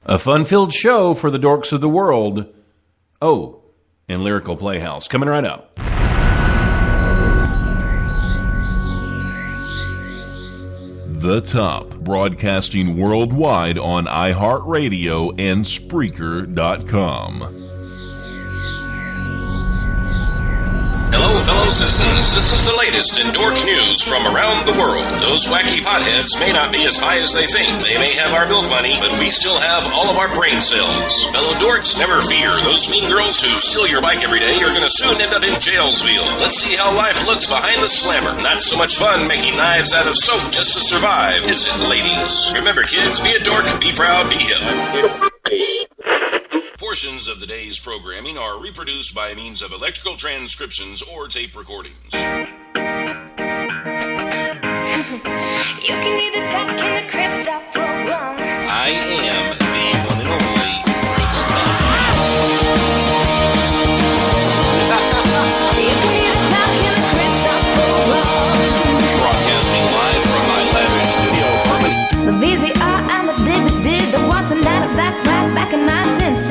A fun-filled show for the dorks of the world. Oh, and Lyrical Playhouse. Coming right up. The Top, broadcasting worldwide on iHeartRadio and Spreaker.com. Hello, fellow citizens. This is the latest in dork news from around the world. Those wacky potheads may not be as high as they think. They may have our milk money, but we still have all of our brain cells. Fellow dorks, never fear. Those mean girls who steal your bike every day are going to soon end up in Jailsville. Let's see how life looks behind the slammer. Not so much fun making knives out of soap just to survive, is it, ladies? Remember, kids, be a dork, be proud, be hip. Portions of the day's programming are reproduced by means of electrical transcriptions or tape recordings. You can either talk in the Chris Top program. I am the one and only Chris Top. You can either talk in the Chris Top program. Broadcasting live from my lavish studio apartment. The VCR and the DVD, there was a night of that right back in 1970.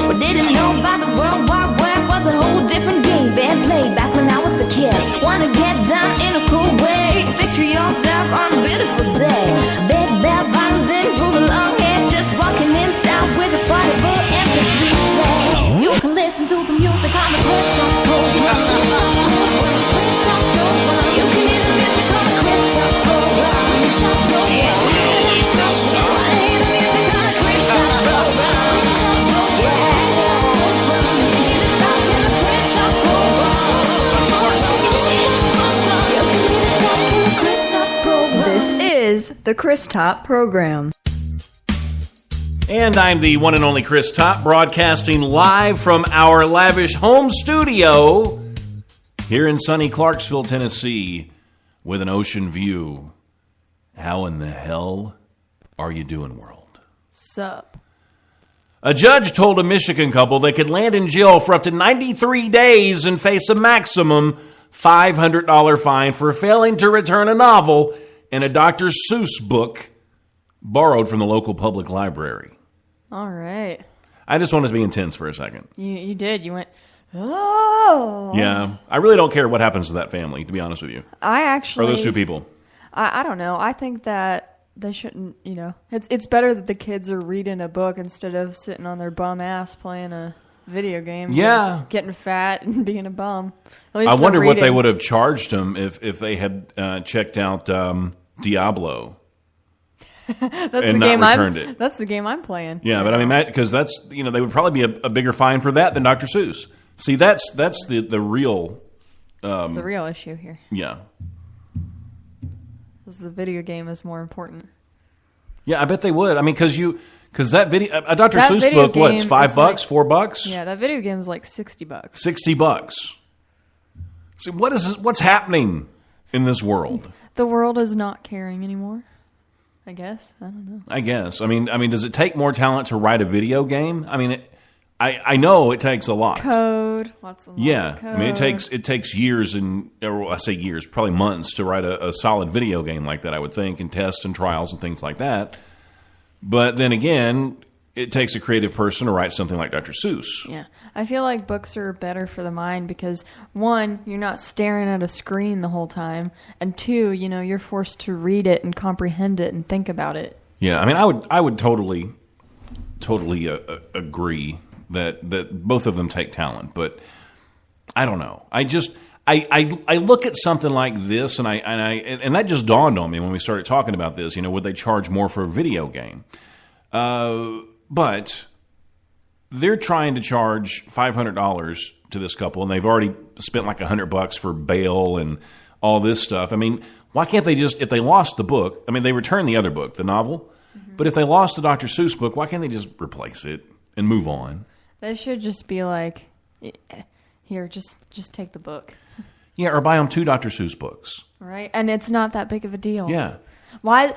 What didn't know about the World War Web was a whole different game being played back when I was a kid. Wanna get down in a cool way, picture yourself on a beautiful day. Big bell bottoms and groovy long hair, just walking in style with a party full MP3 play. You can listen to the music on the Chris Top program. You can hear the music on the Chris Top program. Only Chris Top. Play the music on the Chris Top program. Sonny Clarksville, Tennessee. This is the Chris Top program. And I'm the one and only Chris Top, broadcasting live from our lavish home studio here in sunny Clarksville, Tennessee, with an ocean view. How in the hell are you doing, world? Sup? A judge told a Michigan couple they could land in jail for up to 93 days and face a maximum $500 fine for failing to return a novel and a Dr. Seuss book borrowed from the local public library. All right. I just wanted to be intense for a second. You did. You went, oh. Yeah. I really don't care what happens to that family, to be honest with you. I actually... Or those two people. I don't know. I think that they shouldn't, it's better that the kids are reading a book instead of sitting on their bum ass playing a video game. Yeah. Getting fat and being a bum. At least I wonder they're what they reading. would have charged them if they had checked out Diablo. That's and the not game returned it. That's the game I'm playing. Yeah, but I mean, because that's, they would probably be a bigger fine for that than Dr. Seuss. See, that's the real... It's the real issue here. Yeah. Because the video game is more important. Yeah, I bet they would. I mean, because that video, a Dr. That Seuss video book, what's game $5, is like- $4? Yeah, that video game is like $60. $60. See, what's happening in this world? The world is not caring anymore. I guess. I don't know. I guess. I mean, does it take more talent to write a video game? I mean, I know it takes a lot. Code. Lots of code. I mean, it takes years I say years, probably months to write a solid video game like that, I would think, and tests and trials and things like that. But then again, it takes a creative person to write something like Dr. Seuss. Yeah. I feel like books are better for the mind because, one, you're not staring at a screen the whole time, and two, you're forced to read it and comprehend it and think about it. Yeah, I mean, I would totally agree that both of them take talent, but I don't know. I look at something like this, and that just dawned on me when we started talking about this. Would they charge more for a video game? But they're trying to charge $500 to this couple, and they've already spent like $100 for bail and all this stuff. I mean, why can't they just, if they lost the book, I mean, they returned the other book, the novel, but if they lost the Dr. Seuss book, why can't they just replace it and move on? They should just be like, here, just take the book. Yeah, or buy them 2 Dr. Seuss books. Right? And it's not that big of a deal. Yeah. Why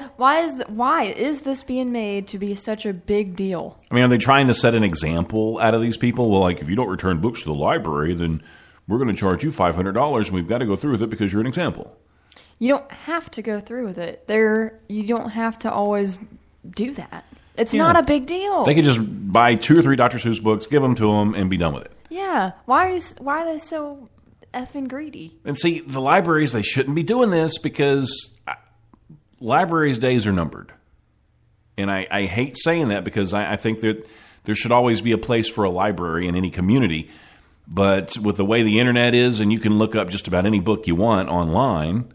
is this being made to be such a big deal? I mean, are they trying to set an example out of these people? Well, like, if you don't return books to the library, then we're going to charge you $500, and we've got to go through with it because you're an example. You don't have to go through with it. You don't have to always do that. It's not a big deal. They could just buy 2 or 3 Dr. Seuss books, give them to them, and be done with it. Yeah. Why are they so effing greedy? And see, the libraries, they shouldn't be doing this because libraries' days are numbered. And I hate saying that because I think that there should always be a place for a library in any community. But with the way the internet is, and you can look up just about any book you want online,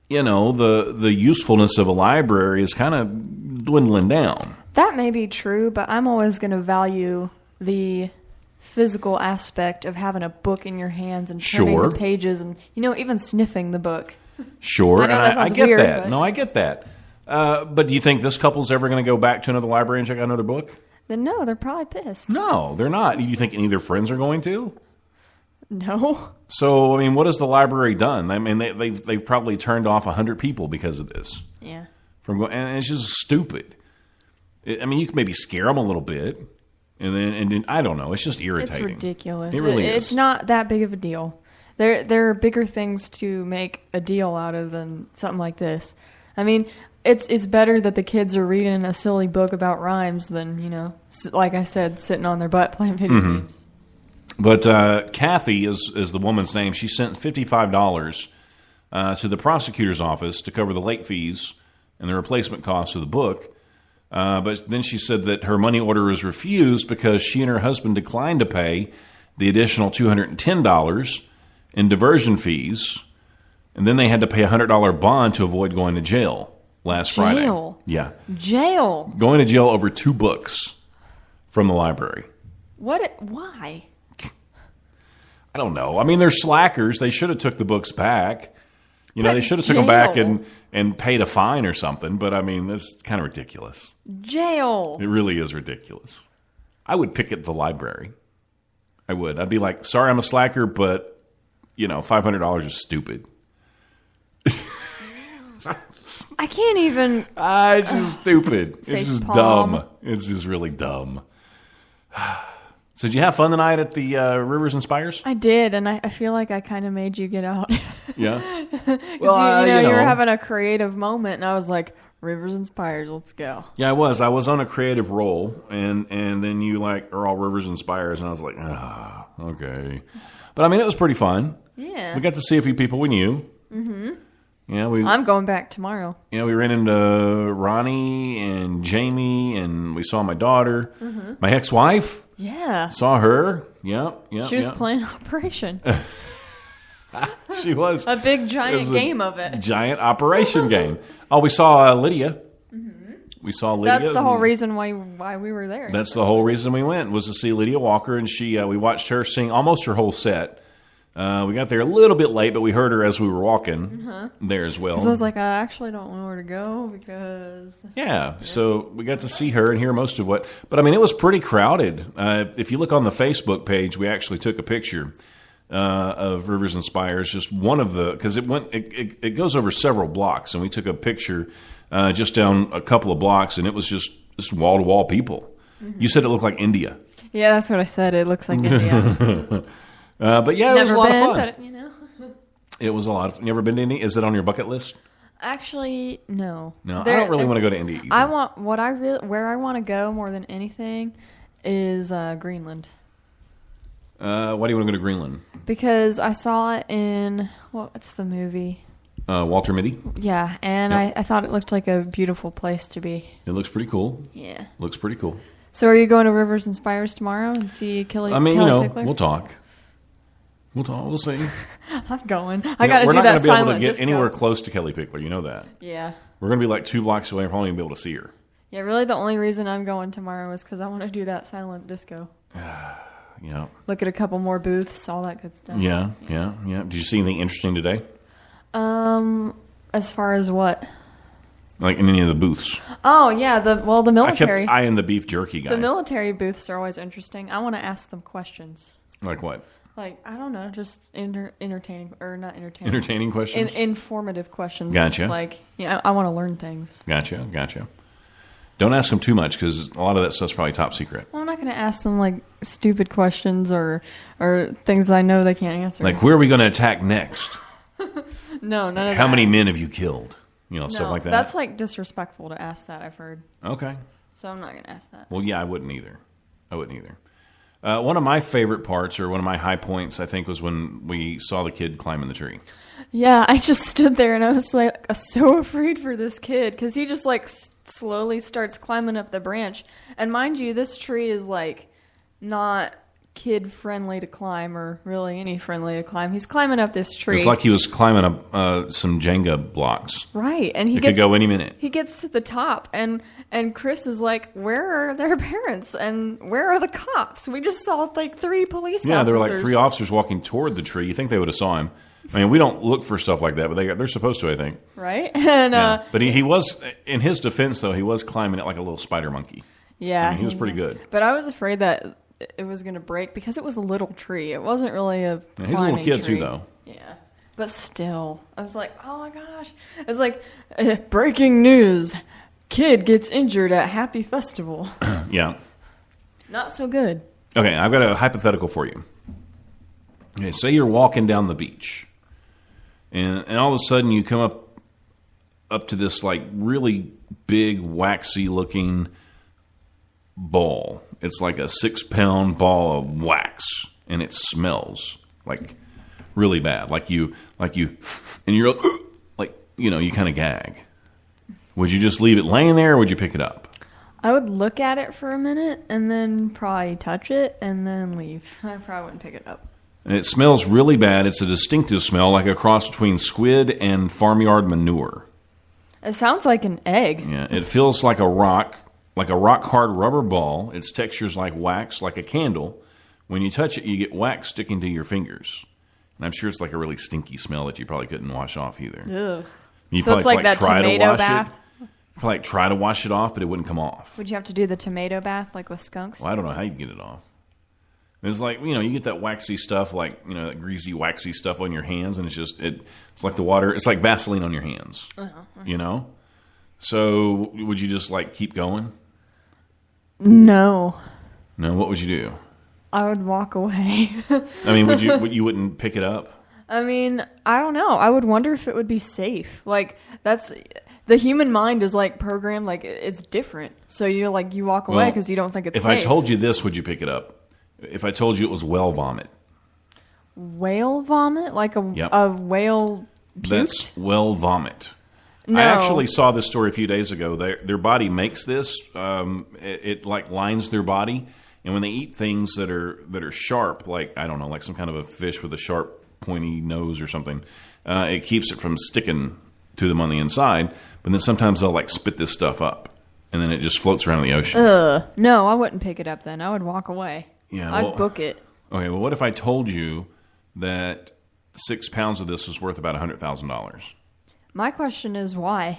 the usefulness of a library is kind of dwindling down. That may be true, but I'm always going to value the physical aspect of having a book in your hands and turning the pages and, even sniffing the book. Sure, I know that sounds I get weird, that. but... No, I get that. But do you think this couple's ever going to go back to another library and check out another book? Then no, they're probably pissed. No, they're not. Do you think any of their friends are going to? No. So, what has the library done? They've probably turned off 100 people because of this. Yeah. And it's just stupid. You can maybe scare them a little bit, and then I don't know. It's just irritating. It's ridiculous. It really is. It's not that big of a deal. There are bigger things to make a deal out of than something like this. It's better that the kids are reading a silly book about rhymes than, like I said, sitting on their butt playing video games. But Kathy is the woman's name. She sent $55 to the prosecutor's office to cover the late fees and the replacement costs of the book. But then she said that her money order was refused because she and her husband declined to pay the additional $210 in diversion fees. And then they had to pay a $100 bond to avoid going to jail last Friday. Jail? Yeah. Jail? Going to jail over 2 books from the library. Why? I don't know. They're slackers. They should have took the books back. They should have took them back and paid a fine or something. But, that's kind of ridiculous. Jail. It really is ridiculous. I would picket the library. I would. I'd be like, sorry, I'm a slacker, but, $500 is stupid. I can't even... It's just stupid. It's just palm. dumb. It's just really dumb. So did you have fun tonight at the Rivers and Spires? I did, and I feel like I kind of made you get out. Yeah? Well, you were having a creative moment, and I was like, Rivers and Spires, let's go. Yeah, I was. I was on a creative roll, and then you are all Rivers and Spires, and I was like, okay. But it was pretty fun. Yeah. We got to see a few people we knew. Mm-hmm. Yeah, I'm going back tomorrow. Yeah, we ran into Ronnie and Jamie, and we saw my daughter, my ex-wife. Yeah. Saw her. Yeah. She was playing Operation. She was. A big giant game of it. Giant Operation game. Oh, we saw Lydia. We saw Lydia. That's the whole reason why we were there. That's the whole reason we went, was to see Lydia Walker, and we watched her sing almost her whole set. We got there a little bit late, but we heard her as we were walking there as well. So I was like, I actually don't know where to go because... Yeah, so we got to see her and hear most of what... But, it was pretty crowded. If you look on the Facebook page, we actually took a picture of Rivers and Spires, just one of the... Because it goes over several blocks, and we took a picture just down a couple of blocks, and it was just wall-to-wall people. You said it looked like India. Yeah, that's what I said. It looks like India. But yeah, it was a lot of fun. But, It was a lot of fun. You ever been to India? Is it on your bucket list? Actually, no. No, I don't really want to go to India either. Where I want to go more than anything is Greenland. Why do you want to go to Greenland? Because I saw it in what's the movie? Walter Mitty. Yeah, and Yep. I thought it looked like a beautiful place to be. It looks pretty cool. Yeah. Looks pretty cool. So are you going to Rivers and Spires tomorrow and see Kelly Pickler? We'll talk. We'll see. I'm going. I got to do that silent disco. We're not going to be able to get anywhere close to Kelly Pickler. You know that. Yeah. We're going to be like 2 blocks away. We're probably going to be able to see her. Yeah, really the only reason I'm going tomorrow is because I want to do that silent disco. Yeah. Look at a couple more booths, all that good stuff. Yeah. Did you see anything interesting today? As far as what? Like in any of the booths? Oh, yeah. The military. I kept eyeing the beef jerky guy. The military booths are always interesting. I want to ask them questions. Like what? Like, I don't know, just entertaining, or not entertaining. Entertaining questions? Informative questions. Gotcha. Like, I want to learn things. Gotcha. Don't ask them too much because a lot of that stuff's probably top secret. Well, I'm not going to ask them, like, stupid questions or things I know they can't answer. Like, where are we going to attack next? No, none of that. How many men have you killed? stuff like that. That's like disrespectful to ask that, I've heard. Okay. So I'm not going to ask that. Well, yeah, I wouldn't either. One of my favorite parts, or one of my high points, I think, was when we saw the kid climbing the tree. Yeah, I just stood there and I was like so afraid for this kid because he just like slowly starts climbing up the branch. And mind you, this tree is like not kid friendly to climb or really any friendly to climb. He's climbing up this tree. It's like he was climbing up some Jenga blocks. Right, and he could go any minute. He gets to the top, and Chris is like, "Where are their parents? And where are the cops? We just saw like 3 police officers." Yeah, there were like 3 officers walking toward the tree. You think they would have saw him? I mean, we don't look for stuff like that, but they're supposed to, I think. Right, and but he was, in his defense, though, he was climbing it like a little spider monkey. Yeah, I mean, he was pretty good. But I was afraid that it was going to break because it was a little tree. It wasn't really a climbing he's a little kid tree. too, though. Yeah, but still, I was like, oh my gosh. It's like, breaking news. Kid gets injured at Happy Festival. Yeah. Not so good. Okay, I've got a hypothetical for you. Okay, say you're walking down the beach, and all of a sudden you come up to this like really big, waxy-looking ball. It's like a 6-pound ball of wax, and it smells like really bad. Like you, and you're like, you kind of gag. Would you just leave it laying there, or would you pick it up? I would look at it for a minute, and then probably touch it, and then leave. I probably wouldn't pick it up. And it smells really bad. It's a distinctive smell, like a cross between squid and farmyard manure. It sounds like an egg. Yeah, it feels like a rock-hard rubber ball. Its texture's like wax, like a candle. When you touch it, you get wax sticking to your fingers. And I'm sure it's like a really stinky smell that you probably couldn't wash off either. Ugh. You So it's like that try tomato to wash bath? it. You probably try to wash it off, but it wouldn't come off. Would you have to do the tomato bath like with skunks? Well, I don't know how you'd get it off. It's like, you get that waxy stuff, like, that greasy, waxy stuff on your hands, and it's like the water, it's like Vaseline on your hands, So would you just, like, keep going? No. No, what would you do? I would walk away. I mean, you wouldn't pick it up? I mean, I don't know. I would wonder if it would be safe. Like, the human mind is, like, programmed, like, it's different. So you walk away because you don't think it's safe. If I told you this, would you pick it up? If I told you it was whale vomit. Whale vomit? Like a whale puked? That's whale vomit. No. I actually saw this story a few days ago. Their body makes this. It like lines their body, and when they eat things that are sharp, like I don't know, like some kind of a fish with a sharp, pointy nose or something, it keeps it from sticking to them on the inside. But then sometimes they'll like spit this stuff up, and then it just floats around in the ocean. No, I wouldn't pick it up then. I would walk away. Yeah, I'd book it. Okay, well, what if I told you that 6 pounds of this was worth about $100,000? My question is why?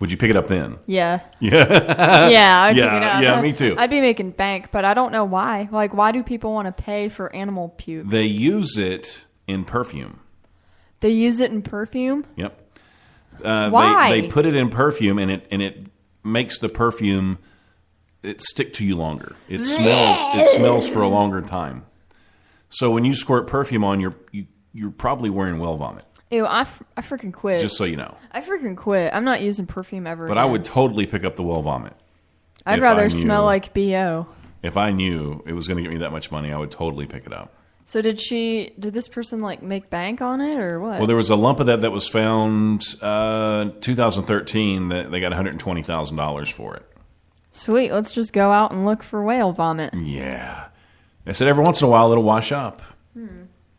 Would you pick it up then? Yeah. Yeah. Yeah, I'd pick it up. Yeah, me too. I'd be making bank, but I don't know why. Like, why do people want to pay for animal puke? They use it in perfume. They use it in perfume? Yep. Why? They put it in perfume, and it makes the perfume stick to you longer. It smells for a longer time. So when you squirt perfume on, you're probably wearing whale vomit. Ew, I freaking quit. Just so you know. I freaking quit. I'm not using perfume ever But again. I would totally pick up the whale vomit. I'd rather smell like BO. If I knew it was going to get me that much money, I would totally pick it up. So did this person like make bank on it or what? Well, there was a lump of that was found 2013 that they got $120,000 for it. Sweet, let's just go out and look for whale vomit. Yeah. They said every once in a while it'll wash up.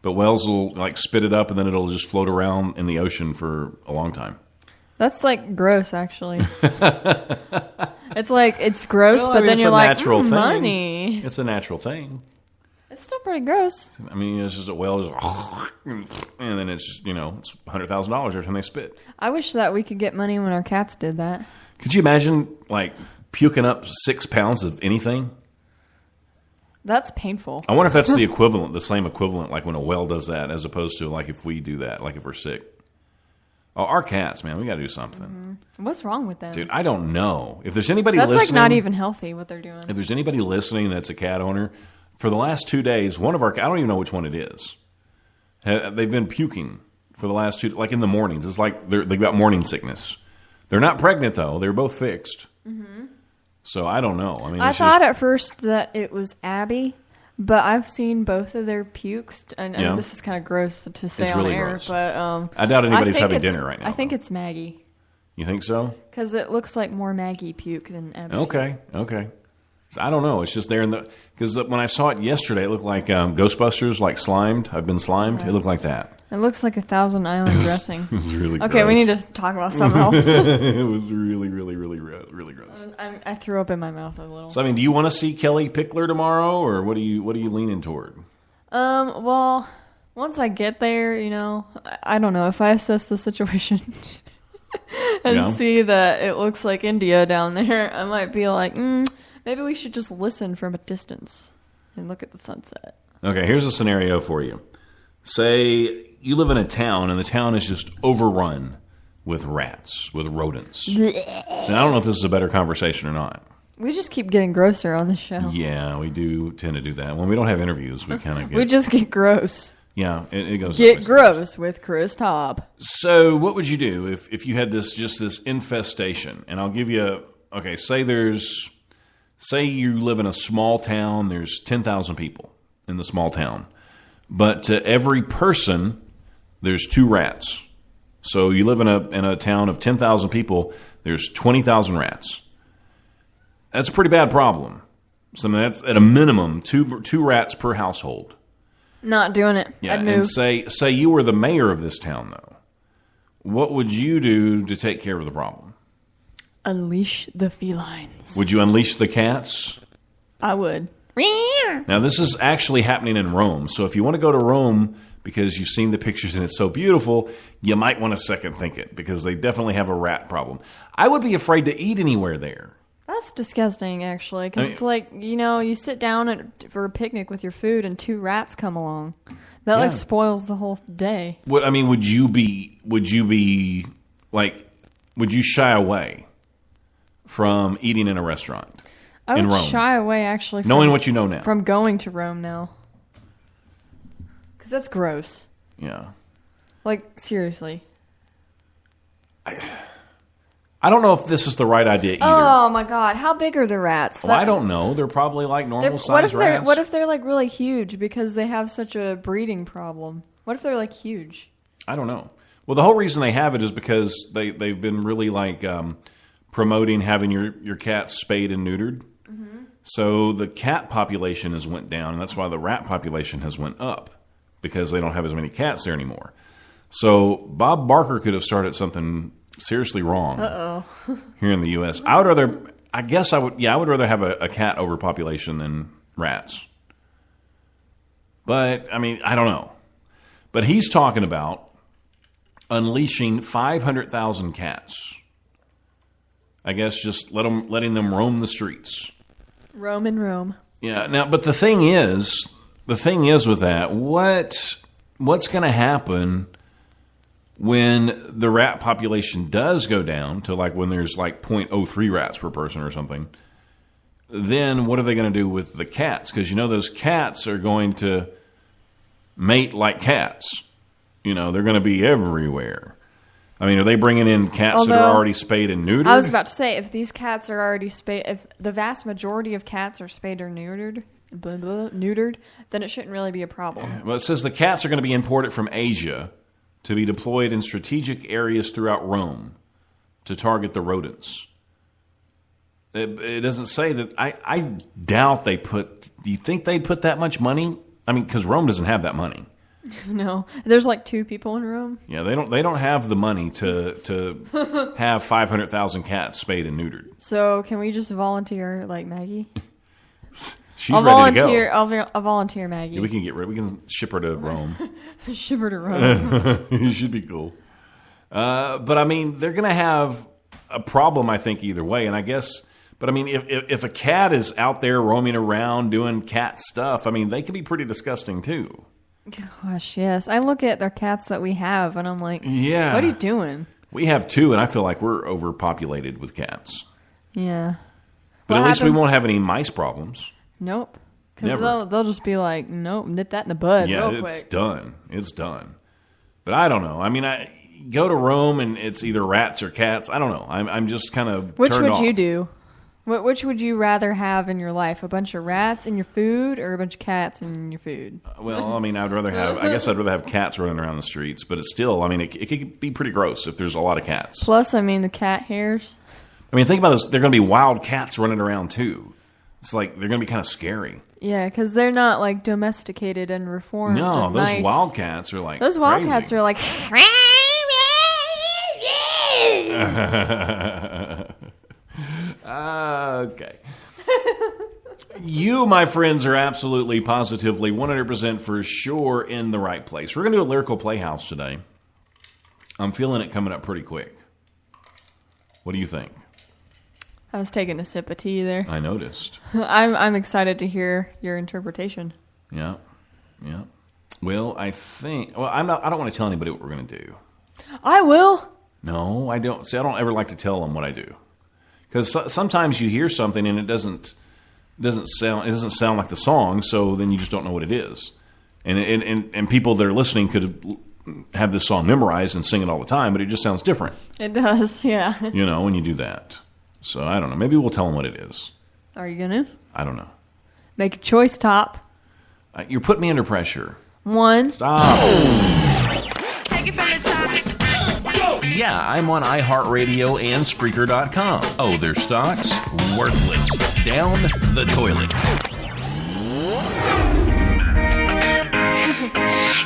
But whales will like spit it up and then it'll just float around in the ocean for a long time. That's like gross, actually. It's like, it's gross, Well, I but mean, then it's you're a like, natural thing. money. It's a natural thing. It's still pretty gross. I mean, it's just a whale just, and then it's, it's $100,000 every time they spit. I wish that we could get money when our cats did that. Could you imagine like puking up 6 pounds of anything? That's painful. I wonder if that's the same equivalent, like when a whale does that, as opposed to like if we do that, like if we're sick. Oh, our cats, man, we got to do something. Mm-hmm. What's wrong with them? Dude, I don't know. If there's anybody that's listening. like not even healthy what they're doing. If there's anybody listening that's a cat owner, for the last 2 days, one of our, I don't even know which one it is. They've been puking for the last 2, like in the mornings. It's like they've got morning sickness. They're not pregnant, though. They're both fixed. Mm-hmm. So I don't know. I mean, I thought at first that it was Abby, but I've seen both of their pukes. And this is kind of gross to say on really air, gross. but I doubt anybody's having dinner right now. I think it's Maggie. You think so? Because it looks like more Maggie puke than Abby. Okay. So I don't know. It's just there in the... Because when I saw it yesterday, it looked like Ghostbusters, like slimed. I've been slimed. It looked like that. It looks like a Thousand Island dressing. It was really gross. Okay, we need to talk about something else. It was really, really, really, really gross. I threw up in my mouth a little. So, I mean, do you want to see Kelly Pickler tomorrow, or what are you leaning toward? Well, once I get there, I don't know. If I assess the situation and see that it looks like India down there, I might be like, maybe we should just listen from a distance and look at the sunset. Okay, here's a scenario for you. Say you live in a town, and the town is just overrun with rats, with rodents. So I don't know if this is a better conversation or not. We just keep getting grosser on the show. Yeah, we do tend to do that. When we don't have interviews, we kind of get... We just get gross. Yeah, it goes... Get gross with Chris Taub. So what would you do if you had this infestation? And I'll give you... Okay, say you live in a small town. There's 10,000 people in the small town. But to every person, there's 2 rats. So you live in a town of 10,000 people, there's 20,000 rats. That's a pretty bad problem. So that's at a minimum 2 rats per household. Not doing it. Yeah, I'd move. and say you were the mayor of this town, though. What would you do to take care of the problem? Unleash the felines. Would you unleash the cats? I would. Now, this is actually happening in Rome. So if you want to go to Rome because you've seen the pictures and it's so beautiful, you might want to second think it because they definitely have a rat problem. I would be afraid to eat anywhere there. That's disgusting, actually, because it's like, you sit down for a picnic with your food and 2 rats come along. That spoils the whole day. Would you shy away from eating in a restaurant? I would Rome. shy away, actually, knowing what you know now. From going to Rome now. Because that's gross. Yeah. Like, seriously. I don't know if this is the right idea either. Oh, my God. How big are the rats? Well, I don't know. They're probably like normal-sized rats. What if they're, like, really huge because they have such a breeding problem? What if they're, like, huge? I don't know. Well, the whole reason they have it is because they've been really, like, promoting having your cat spayed and neutered. Mm-hmm. So the cat population has went down, and that's why the rat population has went up, because they don't have as many cats there anymore. So Bob Barker could have started something seriously wrong here in the U.S. I would rather have a cat overpopulation than rats. But, I don't know. But he's talking about unleashing 500,000 cats. I guess just letting them roam the streets. Roam and roam. Yeah. Now, but the thing is with that, what's going to happen when the rat population does go down to like when there's like 0.03 rats per person or something? Then what are they going to do with the cats? Because those cats are going to mate like cats. They're going to be everywhere. Are they bringing in cats that are already spayed and neutered? I was about to say, if these cats are already spayed, if the vast majority of cats are spayed or neutered, then it shouldn't really be a problem. Well, it says the cats are going to be imported from Asia to be deployed in strategic areas throughout Rome to target the rodents. It doesn't say that. I doubt they put... Do you think they'd put that much money? Because Rome doesn't have that money. No, there's like 2 people in Rome. Yeah, they don't have the money to have 500,000 cats spayed and neutered. So can we just volunteer like Maggie? She's ready to go. I'll volunteer Maggie. Yeah, we can ship her to Rome. Ship her to Rome. It should be cool. But they're going to have a problem, I think, either way. And I guess, if a cat is out there roaming around doing cat stuff, they can be pretty disgusting too. Gosh, yes. I look at the cats that we have, and I'm like, yeah. What are you doing? We have 2, and I feel like we're overpopulated with cats. Yeah. But at least we won't have any mice problems. Nope. Because they'll just be like, nope, nip that in the bud real quick. It's done. It's done. But I don't know. go to Rome and it's either rats or cats. I don't know. I'm just kind of Which turned would off. you do? Which would you rather have in your life? A bunch of rats in your food or a bunch of cats in your food? Well, I mean, I'd rather have cats running around the streets, but it's still, I mean, it could be pretty gross if there's a lot of cats. Plus, I mean, the cat hairs. I mean, think about this. They're going to be wild cats running around, too. It's like they're going to be kind of scary. Yeah, because they're not, like, domesticated and reformed. No, and those nice. wildcats are like Those wildcats crazy. are like... Okay. You, my friends, are absolutely, positively, 100% for sure in the right place. We're going to do a lyrical playhouse today. I'm feeling it coming up pretty quick. What do you think? I was taking a sip of tea there. I noticed. I'm excited to hear your interpretation. Yeah. Well, I don't want to tell anybody what we're going to do. I will. No, I don't. See, I don't ever like to tell them what I do. Because sometimes you hear something and it doesn't sound like the song, so then you just don't know what it is. And people that are listening could have this song memorized and sing it all the time, but it just sounds different. It does, yeah. When you do that. So I don't know. Maybe we'll tell them what it is. Are you gonna? I don't know. Make a choice, Top. You're putting me under pressure. 1. Stop. Take it from the top. Yeah, I'm on iHeartRadio and Spreaker.com. Oh, their stocks? Worthless. Down the toilet.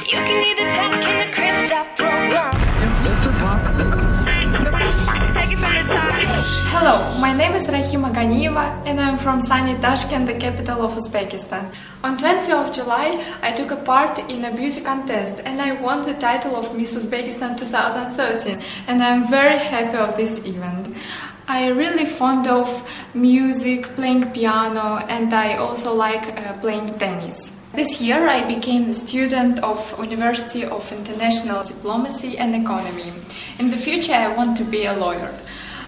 You can either talk in the Christoph program. Take it from the top. Hello, my name is Rahima Ganieva and I'm from sunny Tashkent, the capital of Uzbekistan. On 20th of July, I took a part in a beauty contest and I won the title of Miss Uzbekistan 2013 and I'm very happy of this event. I really fond of music, playing piano, and I also like playing tennis. This year I became a student of University of International Diplomacy and Economy. In the future I want to be a lawyer.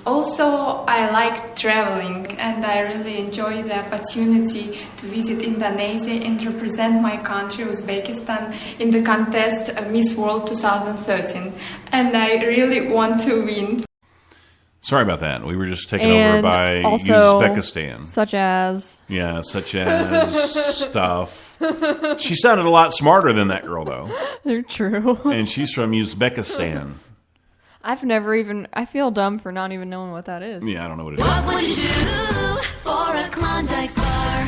Also, I like traveling and I really enjoy the opportunity to visit Indonesia and represent my country, Uzbekistan, in the contest Miss World 2013. And I really want to win. Sorry about that. We were just taken over by also, Uzbekistan. Such as... Yeah, such as stuff. She sounded a lot smarter than that girl, though. They're true. And she's from Uzbekistan. I've never even... I feel dumb for not even knowing what that is. Yeah, I don't know what it is. What would you do for a Klondike bar?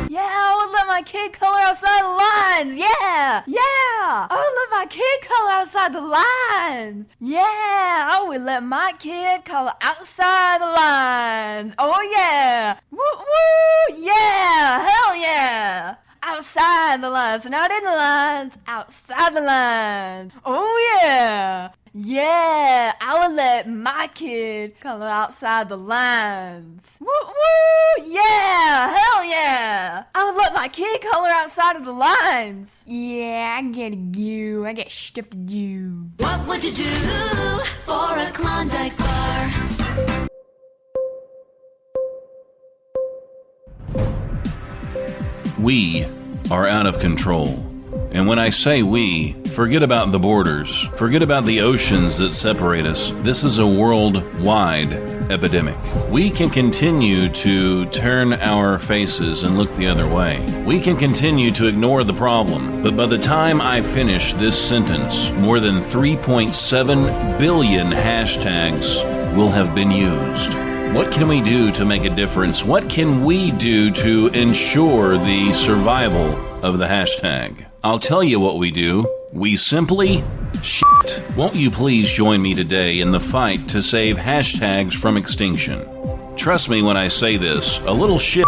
Yeah, I would let my kid color outside the lines. Yeah. I would let my kid color outside the lines. Yeah, I would let my kid color outside the lines. Oh yeah. Woo woo. Yeah. Hell yeah. Outside the lines, not in the lines. Outside the lines. Oh yeah. Yeah, I would let my kid color outside the lines. Woo woo! Yeah! Hell yeah! I would let my kid color outside of the lines. Yeah, I get you. I get stuff to do. What would you do for a Klondike bar? We are out of control. And when I say we, forget about the borders. Forget about the oceans that separate us. This is a worldwide epidemic. We can continue to turn our faces and look the other way. We can continue to ignore the problem. But by the time I finish this sentence, more than 3.7 billion hashtags will have been used. What can we do to make a difference? What can we do to ensure the survival of the hashtag? I'll tell you what we do. We simply shit. Won't you please join me today in the fight to save hashtags from extinction? Trust me when I say this, a little shit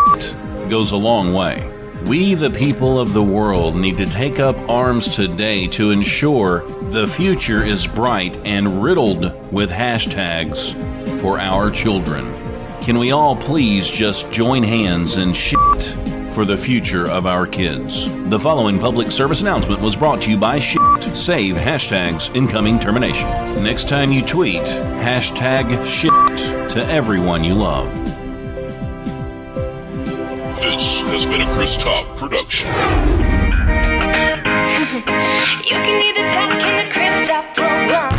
goes a long way. We, the people of the world, need to take up arms today to ensure the future is bright and riddled with hashtags for our children. Can we all please just join hands and shit for the future of our kids? The following public service announcement was brought to you by Shit. Save hashtags incoming termination. Next time you tweet, hashtag shit to everyone you love. This has been a Chris Top production. You can either talk in the Christoph program.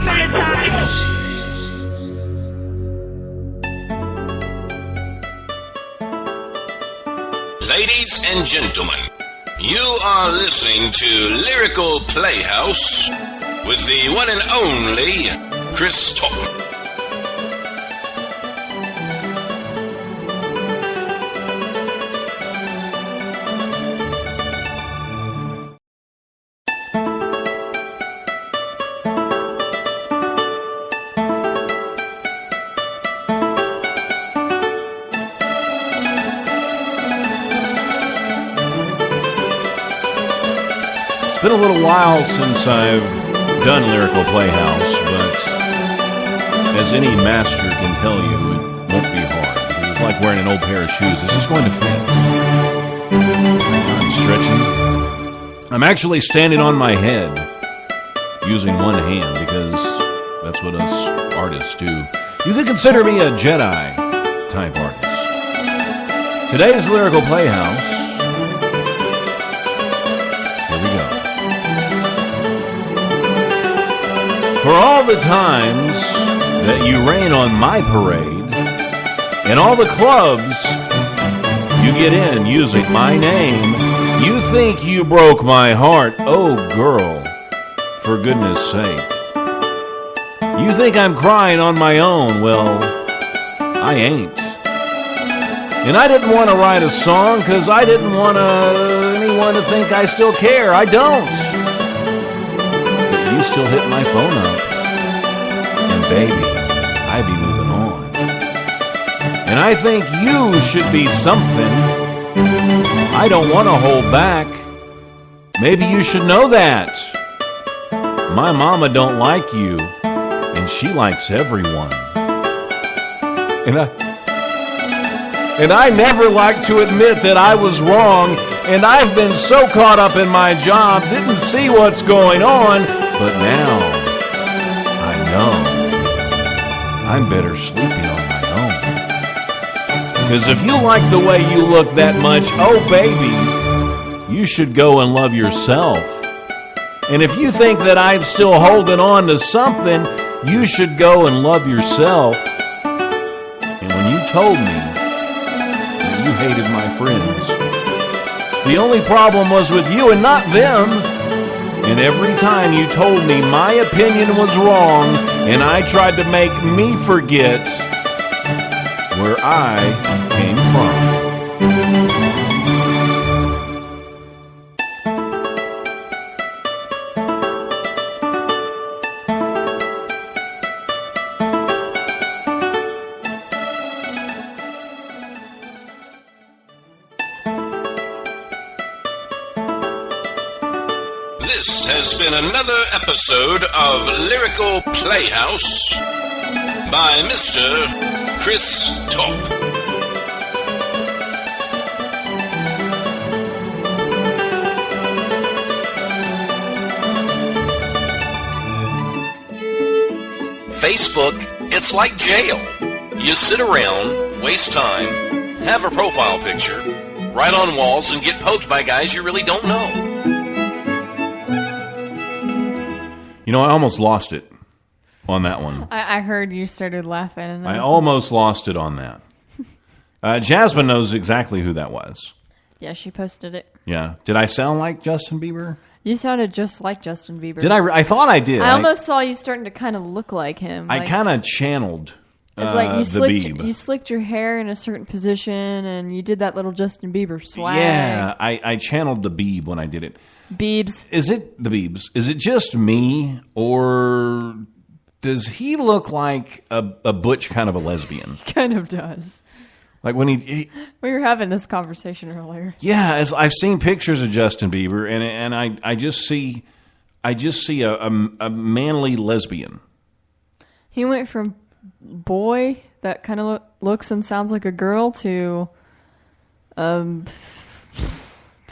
for your time. Ladies and gentlemen, you are listening to Lyrical Playhouse with the one and only Chris Top. It's been a little while since I've done Lyrical Playhouse, but as any master can tell you, it won't be hard, because it's like wearing an old pair of shoes. It's just going to fit. I'm stretching. I'm actually standing on my head using one hand, because that's what us artists do. You could consider me a Jedi-type artist. Today's Lyrical Playhouse, here we go. For all the times that you rain on my parade, and all the clubs you get in using my name, you think you broke my heart. Oh, girl, for goodness sake. You think I'm crying on my own. Well, I ain't. And I didn't want to write a song because I didn't want anyone to think I still care. I don't. You still hit my phone up, and baby, I be moving on. And I think you should be something I don't want to hold back. Maybe you should know that. My mama don't like you, and she likes everyone. And I never like to admit that I was wrong, and I've been so caught up in my job, didn't see what's going on. But now, I know, I'm better sleeping on my own. Because if you like the way you look that much, oh baby, you should go and love yourself. And if you think that I'm still holding on to something, you should go and love yourself. And when you told me that you hated my friends, the only problem was with you and not them. And every time you told me my opinion was wrong, and I tried to make me forget where I came from. This has been another episode of Lyrical Playhouse by Mr. Chris Top. Facebook, it's like jail. You sit around, waste time, have a profile picture, write on walls, and get poked by guys you really don't know. You know, I almost lost it on that one. I heard you started laughing. And I almost lost it on that. Jasmine knows exactly who that was. Yeah, she posted it. Yeah. Did I sound like Justin Bieber? You sounded just like Justin Bieber. Did I? I thought I did. I almost saw you starting to kind of look like him. I kind of channeled it's like you the slicked your hair in a certain position, and you did that little Justin Bieber swag. Yeah, I channeled the Beeb when I did it. Biebs. Is it the Biebs? Is it just me, or does he look like a butch kind of a lesbian? He kind of does. Like when he we were having this conversation earlier. Yeah, as I've seen pictures of Justin Bieber, and I just see a manly lesbian. He went from boy that kind of looks and sounds like a girl to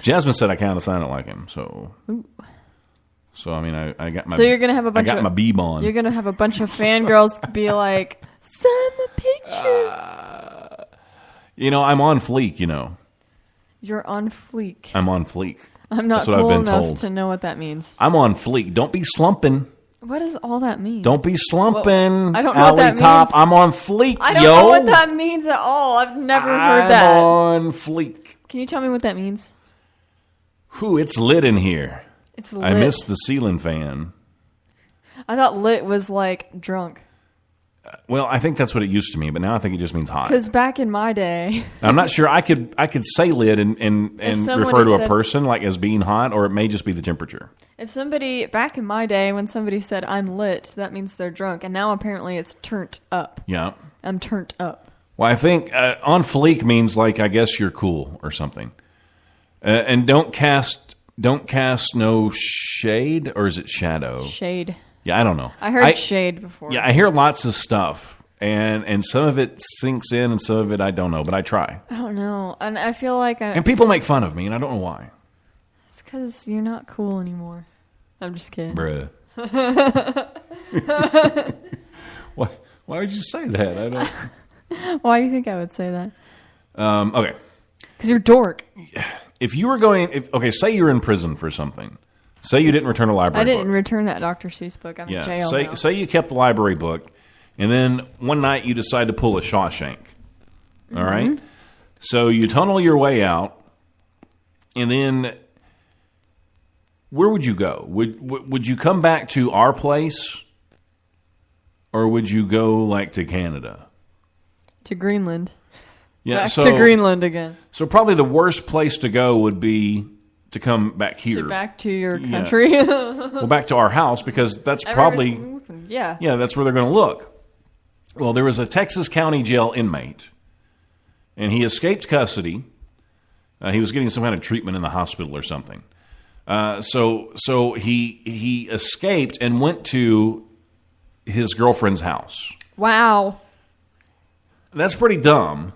Jasmine said I kind of sounded like him, so I mean I got my so you're gonna have a bunch my beeb on. You're gonna have a bunch of fangirls be like, send a picture. You know, I'm on fleek. You know, you're on fleek. I'm on fleek. I'm not That's what cool I've been enough told. to know what that means. I'm on fleek. Don't be slumping. What does all that mean? Don't be slumping. I don't know what that Top. means. I'm on fleek, I don't yo. know what that means at all. I've never heard that. I'm on fleek. Can you tell me what that means? Whew, it's lit in here. It's lit. I missed the ceiling fan. I thought lit was like drunk. Well, I think that's what it used to mean, but now I think it just means hot. Because back in my day, I'm not sure. I could say lit and refer to a said- person like as being hot, or it may just be the temperature. if somebody back in my day when somebody said I'm lit, that means they're drunk, and now apparently it's turned up. Yeah. I'm turned up. Well, I think on fleek means like I guess you're cool or something. And don't cast no shade, or is it shadow? Shade. Yeah, I don't know. I heard shade before. Yeah, I hear lots of stuff, and some of it sinks in, and some of it I don't know, but I try. I don't know, and I feel like And people make fun of me, and I don't know why. it's because you're not cool anymore. I'm just kidding. Bruh. Why would you say that? I don't. Why do you think I would say that? Okay. Because you're dork. If you were say you're in prison for something. Say you didn't return a library I didn't book. return that Dr. Seuss book. I'm in jail now. Say you kept the library book, and then one night you decide to pull a Shawshank. All right? So you tunnel your way out, and then where would you go? Would you come back to our place, or would you go like to Canada? To Greenland. Yeah, Back to Greenland again. So probably the worst place to go would be to come back here. Back to your country. Well, back to our house, because that's probably yeah. that's where they're going to look. Well, there was a Texas County Jail inmate, and he escaped custody. He was getting some kind of treatment in the hospital or something. So he escaped and went to his girlfriend's house. Wow. That's pretty dumb.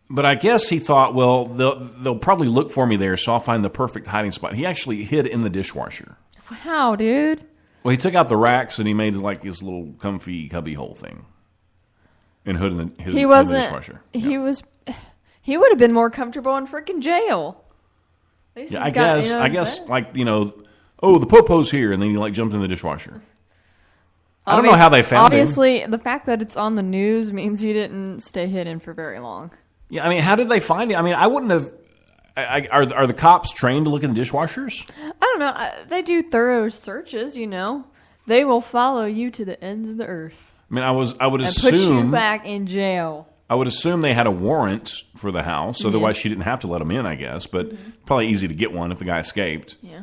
But I guess he thought, well, they'll probably look for me there, so I'll find the perfect hiding spot. He actually hid in the dishwasher. Wow, dude. Well, he took out the racks and he made like his little comfy cubby hole thing, and hid in the dishwasher. He was. He would have been more comfortable in freaking jail. Yeah, I guess, like, oh, the popo's here, and then he like jumped in the dishwasher. I don't know how they found him. Obviously, the fact that it's on the news means he didn't stay hidden for very long. Yeah, I mean, how did they find him? I mean, I wouldn't have. Are the cops trained to look in the dishwashers? I don't know. They do thorough searches. They will follow you to the ends of the earth. I mean, I would and assume put you back in jail. I would assume they had a warrant for the house. Otherwise, she didn't have to let him in, I guess. But probably easy to get one if the guy escaped. Yeah.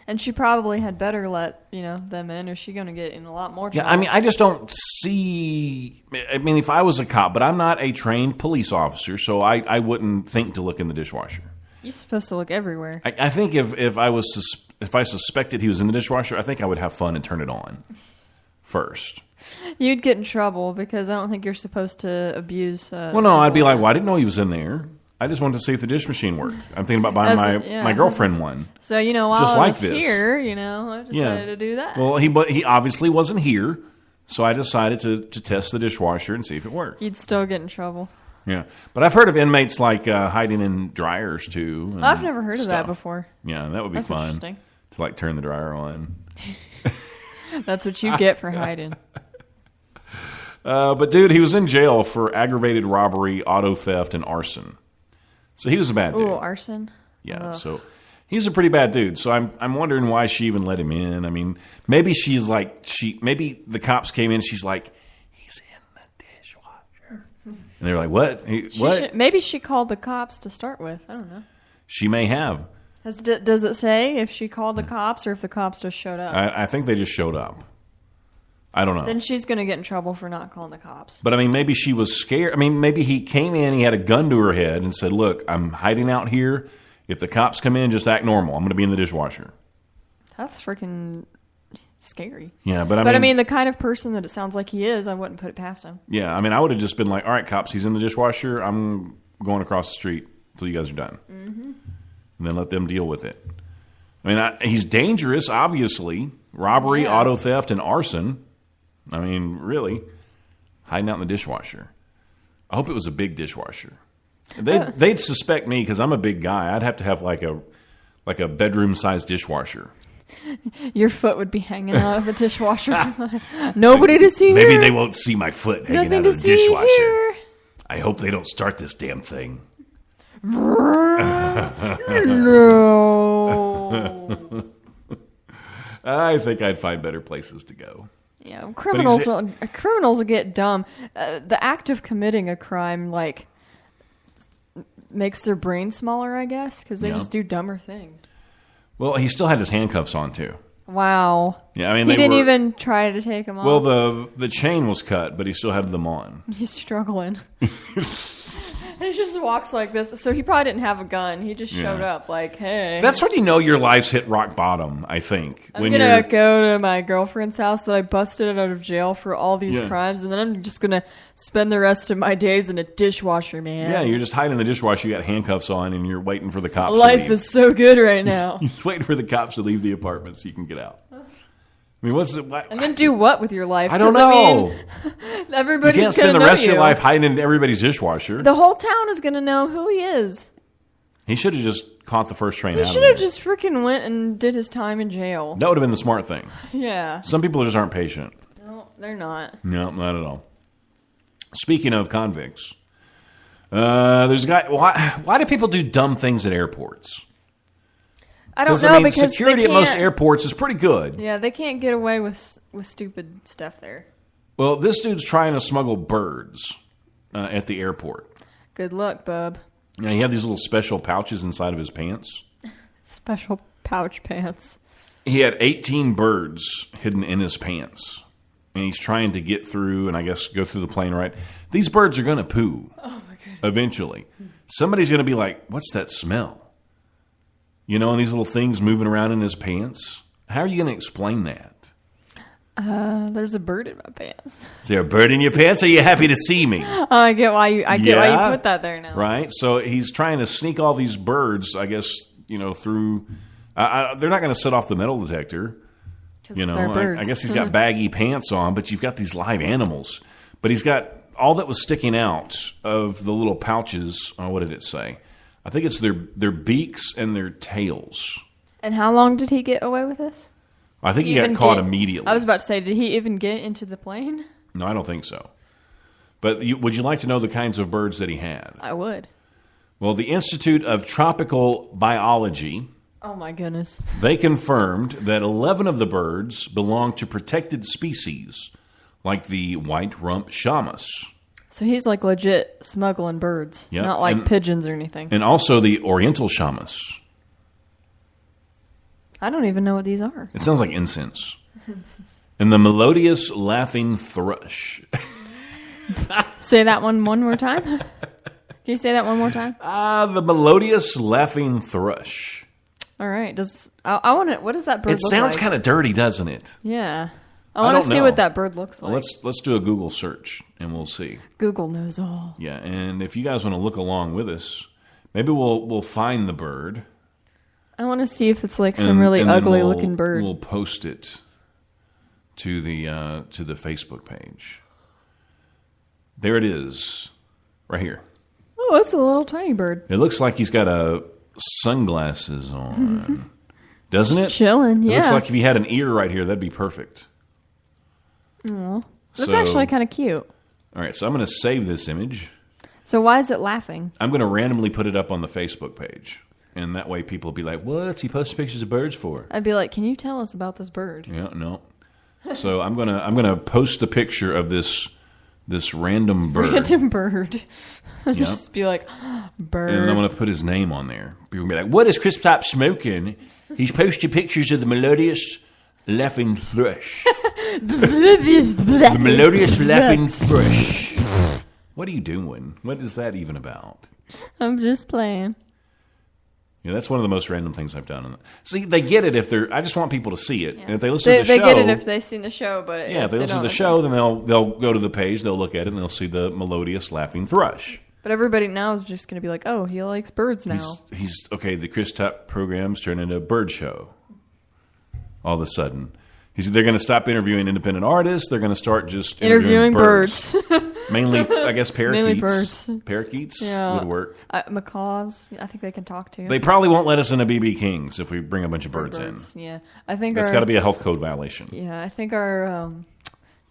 And she probably had better let, them in, or she's going to get in a lot more trouble. Yeah, I mean, I just don't see... I mean, if I was a cop, but I'm not a trained police officer, so I wouldn't think to look in the dishwasher. You're supposed to look everywhere. I think if I suspected he was in the dishwasher, I think I would have fun and turn it on first. You'd get in trouble because I don't think you're supposed to abuse... well, no, I'd be like, well, I didn't know he was in there. I just wanted to see if the dish machine worked. I'm thinking about buying my girlfriend one. So, while just I like was this. here, I decided to do that. Well, he obviously wasn't here, so I decided to test the dishwasher and see if it worked. You'd still get in trouble. Yeah. But I've heard of inmates like hiding in dryers, too. I've never heard of that before. Yeah, that would be fun. Interesting. To like turn the dryer on. That's what you get for hiding. But dude, he was in jail for aggravated robbery, auto theft, and arson. So he was a bad dude. Ooh, arson? Yeah, Ugh. so he's a pretty bad dude. So I'm wondering why she even let him in. I mean, maybe maybe the cops came in, she's like, he's in the dishwasher. And they were like, what? What? Maybe she called the cops to start with. I don't know. She may have. Does it say if she called the cops or if the cops just showed up? I think they just showed up. I don't know. Then she's going to get in trouble for not calling the cops. But I mean, maybe she was scared. I mean, maybe he came in, he had a gun to her head and said, look, I'm hiding out here. If the cops come in, just act normal. I'm going to be in the dishwasher. That's freaking scary. Yeah, but I mean, the kind of person that it sounds like he is, I wouldn't put it past him. Yeah, I mean, I would have just been like, all right, cops, he's in the dishwasher. I'm going across the street until you guys are done. Mm-hmm. And then let them deal with it. I mean, he's dangerous, obviously. Robbery, auto theft, and arson. I mean, really, hiding out in the dishwasher. I hope it was a big dishwasher. They'd suspect me because I'm a big guy. I'd have to have like a bedroom-sized dishwasher. Your foot would be hanging out of the dishwasher. Nobody to see Maybe here. they won't see my foot hanging Nothing out to of the see dishwasher. here. I hope they don't start this damn thing. No. I think I'd find better places to go. Yeah, criminals will get dumb. The act of committing a crime, like, makes their brain smaller, I guess, because they just do dumber things. Well, he still had his handcuffs on, too. Wow. Yeah, I mean, he they didn't were, even try to take them off. Well, the chain was cut, but he still had them on. He's struggling. He just walks like this. So he probably didn't have a gun. He just showed up like, hey. That's when you know your life's hit rock bottom, I think. I'm going to go to my girlfriend's house that I busted out of jail for all these crimes, and then I'm just going to spend the rest of my days in a dishwasher, man. Yeah, you're just hiding in the dishwasher. You got handcuffs on, and you're waiting for the cops to Life leave. is so good right now. You're just waiting for the cops to leave the apartment so you can get out. I mean, what's it? And then do what with your life? I don't know. Everybody's you going can't to spend the know rest of you. your life hiding in everybody's dishwasher. The whole town is going to know who he is. He should have just caught the first train He out of should there. have just freaking went and did his time in jail. That would have been the smart thing. Yeah. Some people just aren't patient. No, they're not. No, not at all. Speaking of convicts, there's a guy. Why do people do dumb things at airports? I don't know, I mean, because security they at most can't- airports is pretty good. Yeah, they can't get away with stupid stuff there. Well, this dude's trying to smuggle birds at the airport. Good luck, bub. Now, he had these little special pouches inside of his pants. Special pouch pants. He had 18 birds hidden in his pants. And he's trying to get through and I guess go through the plane right. These birds are going to poo eventually. Somebody's going to be like, what's that smell? You know, and these little things moving around in his pants. How are you going to explain that? There's a bird in my pants. Is there a bird in your pants? Are you happy to see me? I get why you put that there now. Right? So he's trying to sneak all these birds, I guess, through. They're not going to set off the metal detector. They're birds. I guess he's got baggy pants on, but you've got these live animals. But he's got all that was sticking out of the little pouches. Oh, what did it say? I think it's their beaks and their tails. And how long did he get away with this? I think he got caught immediately. I was about to say, did he even get into the plane? No, I don't think so. But would you like to know the kinds of birds that he had? I would. Well, the Institute of Tropical Biology, Oh my goodness. they confirmed that 11 of the birds belong to protected species, like the white rump shamus. So he's like legit smuggling birds, Yep, not like and- pigeons or anything. And also the oriental shamus. I don't even know what these are. It sounds like incense. And the melodious laughing thrush. Say that one more time. Can you say that one more time? The melodious laughing thrush. All right. I want to? What does that bird It look sounds like? kind of dirty, doesn't it? Yeah. I I want don't to see know. what that bird looks like. Well, let's do a Google search and we'll see. Google knows all. Yeah, and if you guys want to look along with us, maybe we'll find the bird. I want to see if it's like some and- really and then ugly we'll- looking bird. We'll post it to the Facebook page. There it is, right here. Oh, it's a little tiny bird. It looks like he's got sunglasses on, doesn't it? Chilling, It looks yeah. like if he had an ear right here, that'd be perfect. That's So- actually kind of cute. All right, so I'm going to save this image. So why is it laughing? I'm going to randomly put it up on the Facebook page, and that way people will be like, "What's he posting pictures of birds for?" I'd be like, can you tell us about this bird? Yeah, no. So I'm gonna post a picture of this random bird, Random bird. Yep. Just be like, bird. and I'm gonna put his name on there. People will be like, "What is Chris Top smoking?" He's posted pictures of the melodious laughing thrush. The melodious laughing thrush. What are you doing? What is that even about? I'm just playing. Yeah, that's one of the most random things I've done. See, they get it if they're. I just want people to see it, and if they listen to the They show, get it if they've seen the show, but yeah, if they listen to the show, then they'll go to the page, they'll look at it, and they'll see the melodious laughing thrush. But everybody now is just going to be like, oh, he likes birds now. He's okay. The Chris Tupp program's turned into a bird show. All of a sudden, they're going to stop interviewing independent artists. They're going to start just interviewing Interviewing birds. Mainly, I guess, parakeets. Mainly birds. Parakeets Yeah. would work. Macaws, I think they can talk too. They probably won't let us into BB King's if we bring a bunch of birds in. Yeah, I think That's got to be a health code violation. Yeah, I think our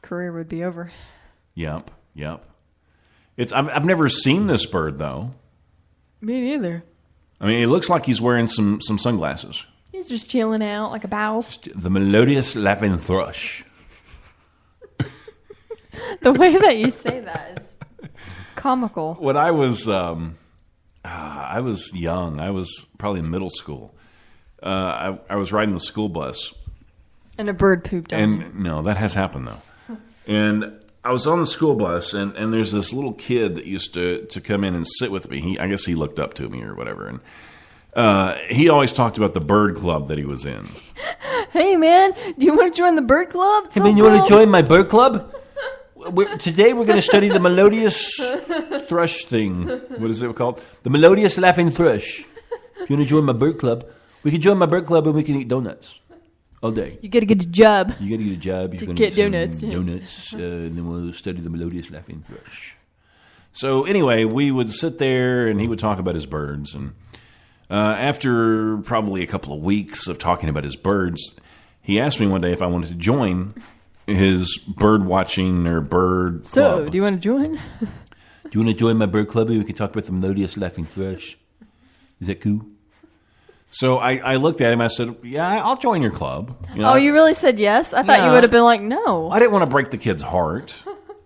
career would be over. Yep. I've never seen this bird though. Me neither. I mean, it looks like he's wearing some sunglasses. He's just chilling out like a mouse. The melodious laughing thrush. The way that you say that is comical. When I was young, I was probably in middle school. I was riding the school bus. And a bird pooped on you. And no, that has happened though. And I was on the school bus, and there's this little kid that used to come in and sit with me. I guess he looked up to me or whatever. And he always talked about the bird club that he was in. Hey, man, do you want to join the bird club? Hey, man, you want to join my bird club? Today we're going to study the melodious thrush thing. What is it called? The melodious laughing thrush. If you want to join my bird club, we can join my bird club and we can eat donuts all day. You got to get a job. You got to get a job. You're To going get to donuts. Donuts, and then we'll study the melodious laughing thrush. So anyway, we would sit there and he would talk about his birds. And after probably a couple of weeks of talking about his birds, he asked me one day if I wanted to join his bird watching or bird club. So, do you want to join? Do you want to join my bird club? We can talk about the melodious laughing thrush. Is that cool? So I looked at him. I said, "Yeah, I'll join your club." You know, Oh, you really said yes? I thought Yeah. you would have been like, no. I didn't want to break the kid's heart.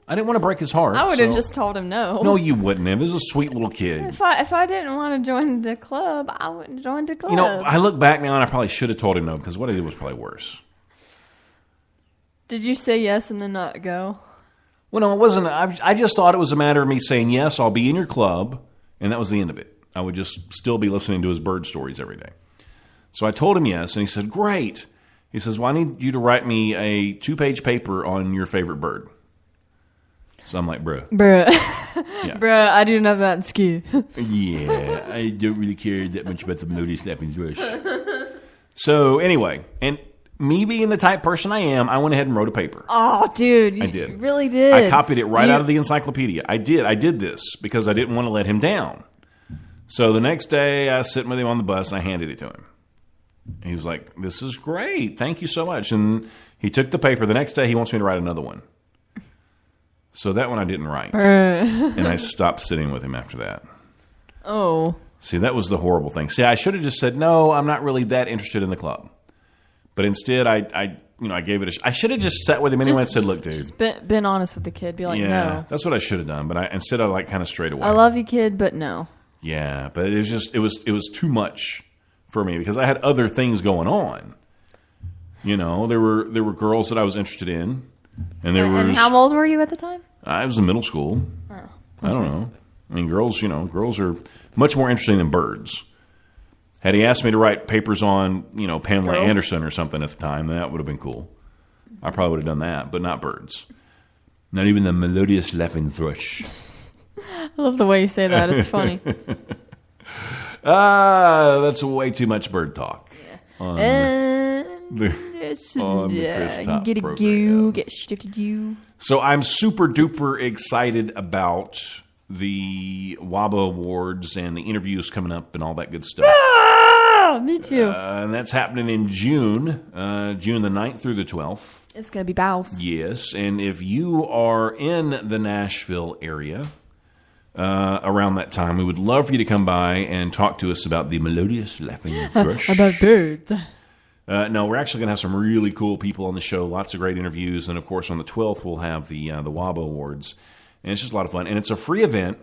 I didn't want to break his heart. I would have so- just told him no. No, you wouldn't have. He was a sweet little kid. If I didn't want to join the club, I wouldn't join the club. You know, I look back now and I probably should have told him no because what I did was probably worse. Did you say yes and then not go? Well, no, it wasn't. I just thought it was a matter of me saying, yes, I'll be in your club, and that was the end of it. I would just still be listening to his bird stories every day. So I told him yes, and he said, great. He says, well, I need you to write me a 2-page paper on your favorite bird. So I'm like, bruh. Bruh, I do know that in ski. Yeah, I don't really care that much about the melodious laughing thrush. So anyway, and me being the type person I am, I went ahead and wrote a paper. Oh, dude. You I did. really did. I copied it right out of the encyclopedia. I did this because I didn't want to let him down. So the next day, I was sitting with him on the bus, and I handed it to him. He was like, this is great. Thank you so much. And he took the paper. The next day, he wants me to write another one. So that one I didn't write. And I stopped sitting with him after that. Oh. See, that was the horrible thing. See, I should have just said, no, I'm not really that interested in the club. But instead, I gave it I should have just sat with him anyway and said, look, dude. Just been honest with the kid. Be like, Yeah, no. that's what I should have done. But instead, I kind of strayed away. I love you, kid, but no. Yeah, but it was just it was too much for me because I had other things going on. You know, there were girls that I was interested in, and there was. And how old were you at the time? I was in middle school. Oh, okay. I don't know. I mean, girls are much more interesting than birds. Had he asked me to write papers on, Pamela Girls? Anderson or something at the time, that would have been cool. I probably would have done that, but not birds. Not even the melodious laughing thrush. I love the way you say that. It's funny. That's way too much bird talk. On the Chris Top get a program. goo, get shifted you. So I'm super duper excited about the WOBA Awards and the interviews coming up and all that good stuff. Ah, me too. And that's happening in June the 9th through the 12th. It's going to be bows. Yes, and if you are in the Nashville area around that time, we would love for you to come by and talk to us about the melodious laughing thrush. About birds. No, we're actually going to have some really cool people on the show, lots of great interviews, and of course on the 12th we'll have the WOBA Awards, and it's just a lot of fun. And it's a free event.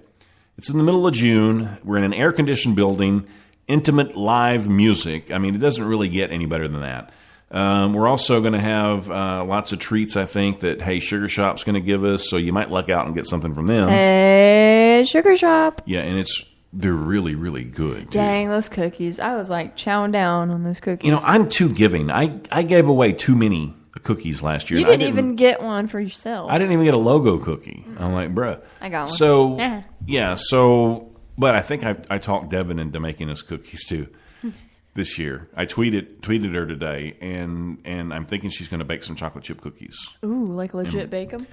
It's in the middle of June. We're in an air-conditioned building, intimate live music. I mean, it doesn't really get any better than that. We're also going to have lots of treats, I think, that, hey, Sugar Shop's going to give us, so you might luck out and get something from them. Hey, Sugar Shop. Yeah, and they're really, really good, too. Dang, those cookies. I was like chowing down on those cookies. You know, I'm too giving. I gave away too many cookies last year. You and I didn't even get one for yourself. I didn't even get a logo cookie. I'm like, bruh. I got one. So, Yeah. but I think I talked Devin into making us cookies too this year. I tweeted her today, and I'm thinking she's going to bake some chocolate chip cookies. Ooh, like legit bake them?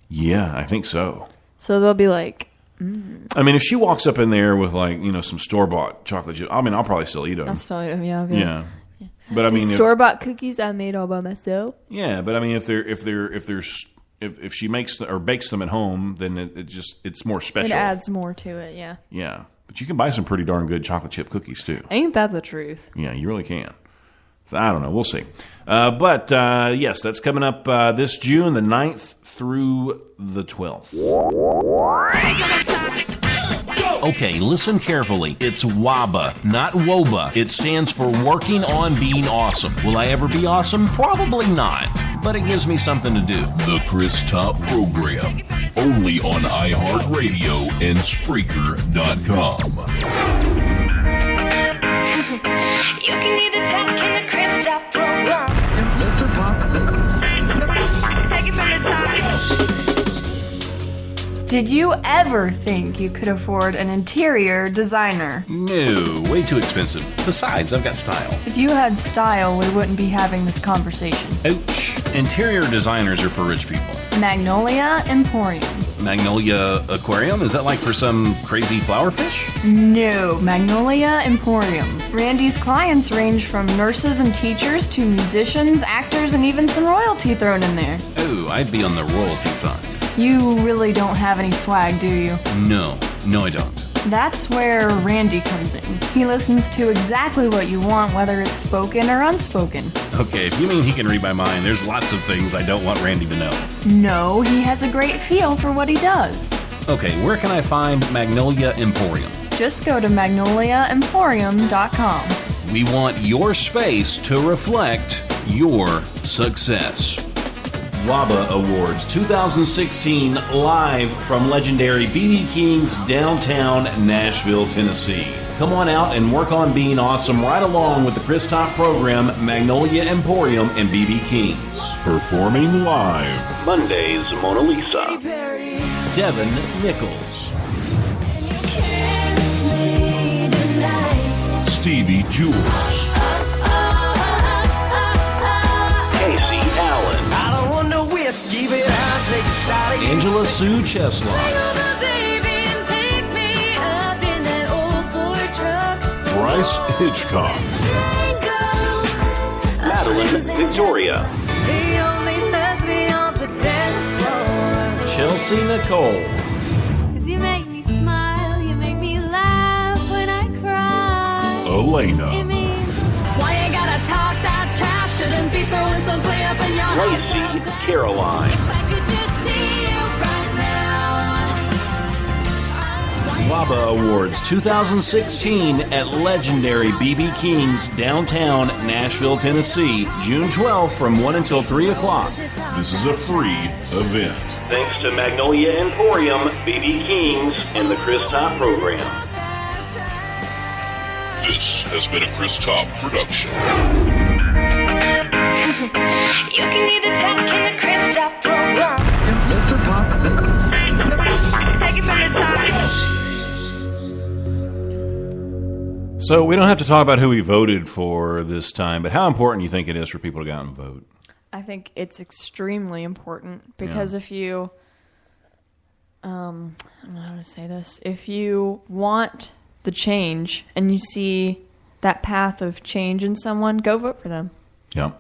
Yeah, I think so. So they'll be like, I mean, if she walks up in there with like, some store-bought chocolate chip, I mean, I'll probably still eat them. I'll still eat them, yeah. I'll be like, Yeah. But I mean, store-bought cookies I made all by myself. Yeah, but I mean, if she makes or bakes them at home, then it's more special. It adds more to it, yeah. Yeah, but you can buy some pretty darn good chocolate chip cookies too. Ain't that the truth? Yeah, you really can. So, I don't know. We'll see. But yes, that's coming up this June, the 9th through the 12th. Okay, listen carefully. It's WOBA, not WOBA. It stands for Working on Being Awesome. Will I ever be awesome? Probably not. But it gives me something to do. The Chris Top Program. Only on iHeartRadio and Spreaker.com. You can either talk in the Chris Top program. Mr. Pop. Take it from the top. Did you ever think you could afford an interior designer? No, way too expensive. Besides, I've got style. If you had style, we wouldn't be having this conversation. Ouch. Interior designers are for rich people. Magnolia Emporium. Magnolia Aquarium? Is that like for some crazy flower fish? No, Magnolia Emporium. Randy's clients range from nurses and teachers to musicians, actors, and even some royalty thrown in there. Oh, I'd be on the royalty side. You really don't have any swag, do you? No, I don't. That's where Randy comes in. He listens to exactly what you want, whether it's spoken or unspoken. Okay, if you mean he can read my mind, there's lots of things I don't want Randy to know. No, he has a great feel for what he does. Okay, where can I find Magnolia Emporium? Just go to magnoliaemporium.com. We want your space to reflect your success. WOBA Awards 2016 live from legendary B.B. King's downtown Nashville, Tennessee. Come on out and work on being awesome right along with the Chris Top program, Magnolia Emporium, and B.B. King's. Performing live. Mondays, Mona Lisa. Devin Nichols. Stevie Jules. Angela Sue Cheslott. Bryce Hitchcock. Madeline Victoria. Chelsea Nicole. You make me smile, you make me laugh when I cry. Elena. It means why you gotta talk that trash? Shouldn't be throwing stones way up in your Lacey Caroline. If I could just see you right now. WOBA Awards 2016 at legendary B.B. King's downtown Nashville, Tennessee, June 12th from 1 until 3 o'clock. This is a free event. Thanks to Magnolia Emporium, B.B. King's, and the Chris Top program. This has been a Chris Top production. You can either talk in the Chris Top program. Mr. Pop. Take it from the top. So we don't have to talk about who we voted for this time, but how important do you think it is for people to go out and vote? I think it's extremely important because if you, I don't know how to say this, if you want the change and you see that path of change in someone, go vote for them. Yeah.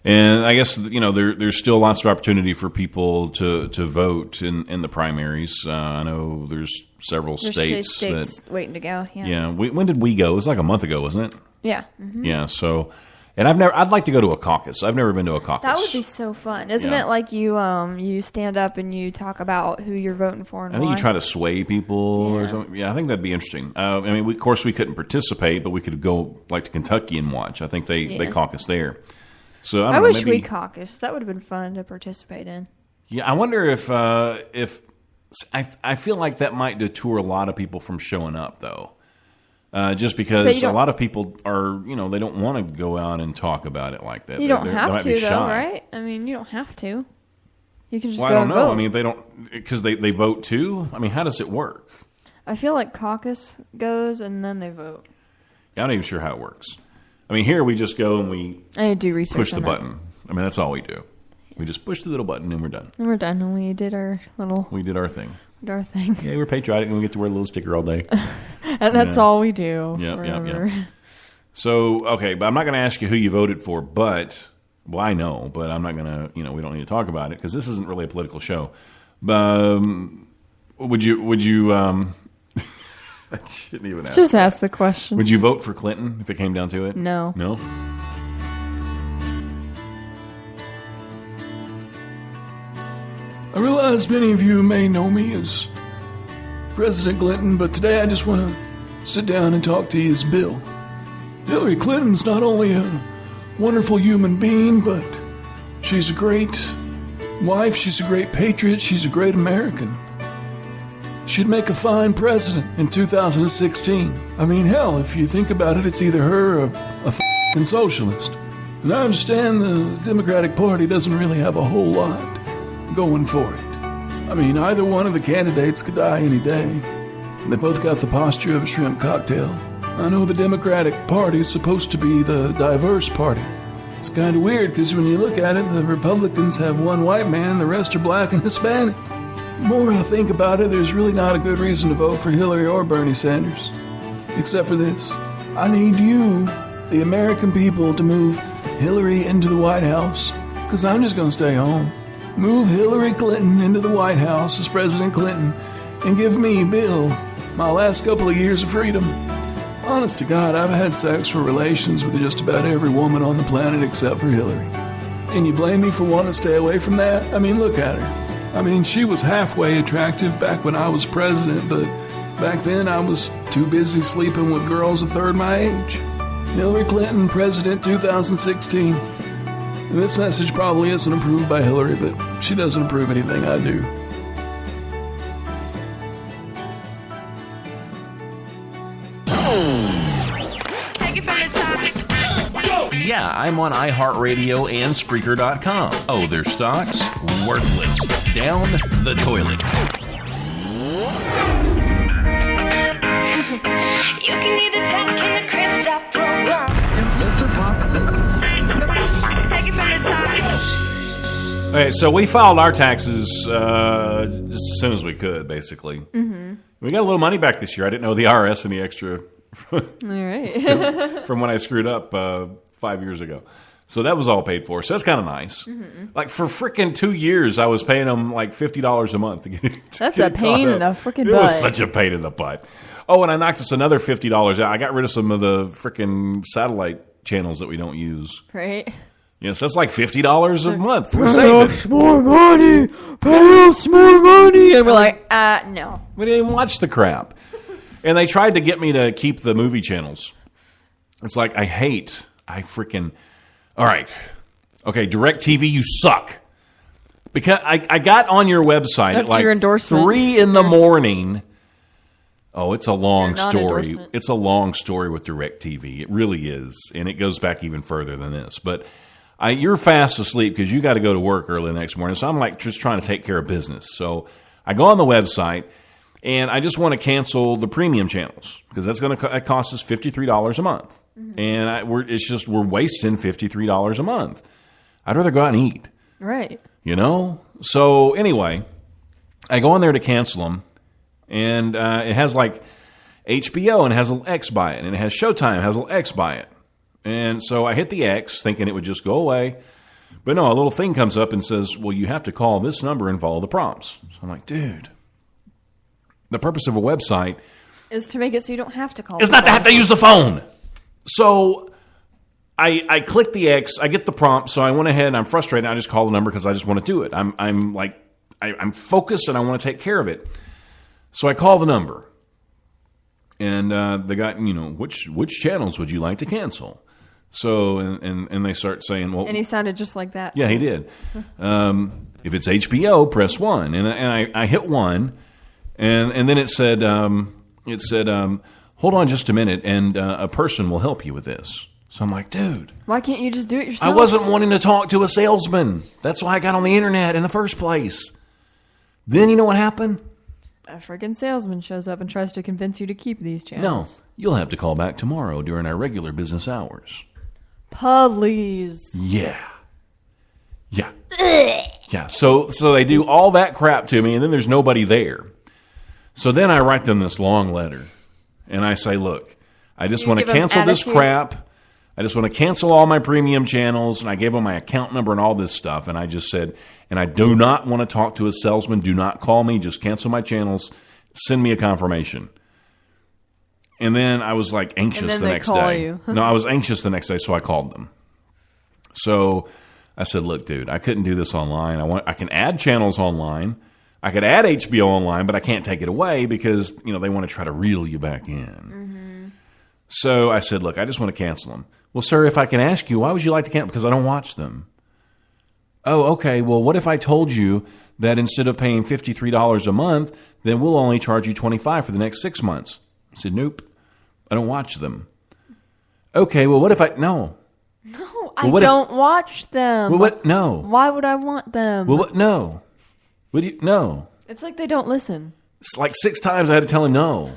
And I guess, there's still lots of opportunity for people to vote in the primaries. I know there's several states that waiting to go. Yeah. Yeah. When did we go? It was like a month ago, wasn't it? Yeah. Mm-hmm. Yeah. So, and I'd like to go to a caucus. I've never been to a caucus. That would be so fun. Isn't it like you stand up and you talk about who you're voting for and I think why? you try to sway people or something. Yeah, I think that'd be interesting. Of course we couldn't participate, but we could go like to Kentucky and watch. I think they caucus there. So I wish maybe, we caucused. That would have been fun to participate in. Yeah, I wonder if I feel like that might deter a lot of people from showing up, though. Just because a lot of people are, they don't want to go out and talk about it like that. You don't have to, though, right? I mean, you don't have to. You can just go and vote. I don't know. I mean, if they don't, because they vote too. I mean, how does it work? I feel like caucus goes and then they vote. Yeah, I'm not even sure how it works. I mean, here we just go and we do research push the on that. button. I mean, that's all we do. We just push the little button and we're done. And we're done. And we did our little... We did our thing. our thing. Yeah, we're patriotic and we get to wear a little sticker all day. And that's all we do. Yep, forever. yep. So, okay, but I'm not going to ask you who you voted for, but, well, I know, but I'm not going to, we don't need to talk about it because this isn't really a political show. Would you, I shouldn't even ask. Just ask the question. Would you vote for Clinton if it came down to it? No. No? I realize many of you may know me as President Clinton, but today I just want to sit down and talk to you as Bill. Hillary Clinton's not only a wonderful human being, but she's a great wife, she's a great patriot, she's a great American. She'd make a fine president in 2016. I mean, hell, if you think about it, it's either her or a f***ing socialist. And I understand the Democratic Party doesn't really have a whole lot going for it. I mean, either one of the candidates could die any day. They both got the posture of a shrimp cocktail. I know the Democratic Party is supposed to be the diverse party. It's kind of weird because when you look at it, the Republicans have one white man, the rest are black and Hispanic. The more I think about it, there's really not a good reason to vote for Hillary or Bernie Sanders. Except for this. I need you, the American people, to move Hillary into the White House, because I'm just going to stay home. Move Hillary Clinton into the White House as President Clinton and give me, Bill, my last couple of years of freedom. Honest to God, I've had sexual relations with just about every woman on the planet except for Hillary. And you blame me for wanting to stay away from that? I mean, look at her. I mean, she was halfway attractive back when I was president, but back then I was too busy sleeping with girls a third my age. Hillary Clinton, President 2016. And this message probably isn't approved by Hillary, but she doesn't approve anything I do. Yeah, I'm on iHeartRadio and Spreaker.com. Oh, their stocks? Worthless. Down the toilet. You can either talk in the Christoph program. Mr. Pop. Take it from the top. Okay, so we filed our taxes just as soon as we could, basically. Mm-hmm. We got a little money back this year. I didn't know the IRS any extra All right. from when I screwed up 5 years ago. So that was all paid for. So that's kind of nice. Mm-hmm. Like for freaking 2 years, I was paying them like $50 a month to get it. That's a pain in the freaking butt. It was such a pain in the butt. Oh, and I knocked us another $50 out. I got rid of some of the freaking satellite channels that we don't use. Right. Yes, that's like $50 a month. We're saving. Pay us more money. Pay us more money. And we're like, no. We didn't even watch the crap. And they tried to get me to keep the movie channels. It's like, I freaking... All right. Okay, DirecTV, you suck. Because I got on your website That's at like your endorsement. 3 in the morning. Oh, it's a long Your story. non-endorsement. It's a long story with DirecTV. It really is. And it goes back even further than this. But you're fast asleep because you got to go to work early the next morning. So I'm like just trying to take care of business. So I go on the website and I just want to cancel the premium channels because that's going to cost us $53 a month. Mm-hmm. And we're wasting $53 a month. I'd rather go out and eat. Right. You know? So anyway, I go on there to cancel them. And it has like HBO and it has a little X by it. And it has Showtime, it has a little X by it. And so I hit the X thinking it would just go away. But no, a little thing comes up and says, well, you have to call this number and follow the prompts. So I'm like, dude, the purpose of a website is to make it so you don't have to call. It's not to have to use the phone. So I click the X, I get the prompt, so I went ahead and I'm frustrated. I just call the number because I just want to do it. I'm focused and I want to take care of it. So I call the number. And the guy, which channels would you like to cancel? So, and they start saying, well... And he sounded just like that. Yeah, he did. If it's HBO, press 1. And I hit 1, and then it said, hold on just a minute, and a person will help you with this. So I'm like, dude. Why can't you just do it yourself? I wasn't wanting to talk to a salesman. That's why I got on the internet in the first place. Then you know what happened? A friggin' salesman shows up and tries to convince you to keep these channels. No, you'll have to call back tomorrow during our regular business hours. Please. Yeah. Yeah. Yeah. So they do all that crap to me, and then there's nobody there. So then I write them this long letter, and I say, look, I just want to give them cancel this attitude? crap. I just want to cancel all my premium channels, and I gave them my account number and all this stuff, and I just said, and I do not want to talk to a salesman. Do not call me. Just cancel my channels. Send me a confirmation. And then I was like anxious the next day. You. No, I was anxious the next day, so I called them. So I said, look, dude, I couldn't do this online. I can add channels online. I could add HBO online, but I can't take it away because, they want to try to reel you back in. Mm-hmm. So I said, look, I just want to cancel them. Well, sir, if I can ask you, why would you like to cancel? Because I don't watch them. Oh, okay. Well, what if I told you that instead of paying $53 a month, then we'll only charge you $25 for the next 6 months? I said, nope, I don't watch them. Okay, well, what if I... No. No, I don't watch them. Well, what? No. Why would I want them? Well, what? No. What do you... No. It's like they don't listen. It's like 6 times I had to tell him no.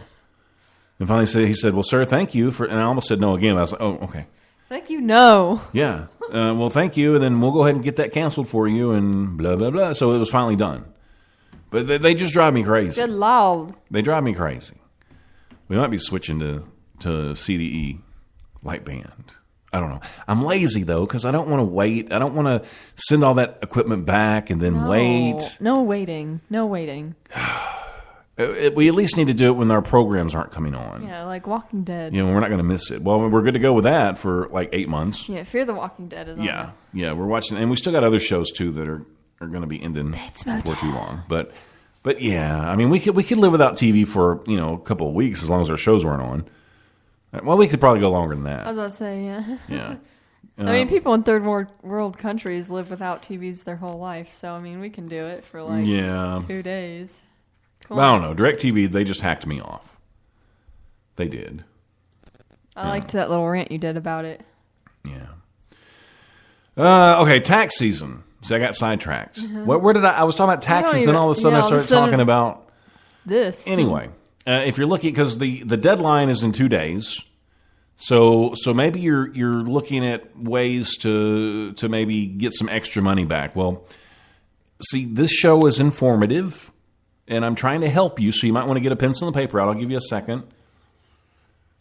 And finally he said, well, sir, thank you for... And I almost said no again. I was like, oh, okay. Thank you, no. Yeah. Well, thank you, and then we'll go ahead and get that canceled for you, and blah, blah, blah. So it was finally done. But they just drive me crazy. Good Lord. They drive me crazy. We might be switching to CDE light band. I don't know. I'm lazy, though, because I don't want to wait. I don't want to send all that equipment back and then wait. No waiting. No waiting. We at least need to do it when our programs aren't coming on. Yeah, like Walking Dead. We're not going to miss it. Well, we're good to go with that for like 8 months. Yeah, Fear the Walking Dead is on there. Yeah, we're watching, and we still got other shows too that are going to be ending before too long. But yeah, I mean, we could live without TV for a couple of weeks as long as our shows weren't on. Well, we could probably go longer than that. I was about to say, yeah. Yeah. I mean, people in third world countries live without TVs their whole life, so I mean, we can do it for like 2 days. Cool. I don't know. DirecTV, they just hacked me off. They did. I liked that little rant you did about it. Yeah. Okay, tax season. See, I got sidetracked. Mm-hmm. Where did I was talking about taxes, then all of a sudden I started talking about this. Anyway, if you're looking, because the deadline is in 2 days, so maybe you're looking at ways to maybe get some extra money back. Well, see, this show is informative, and I'm trying to help you, so you might want to get a pencil and paper out. I'll give you a second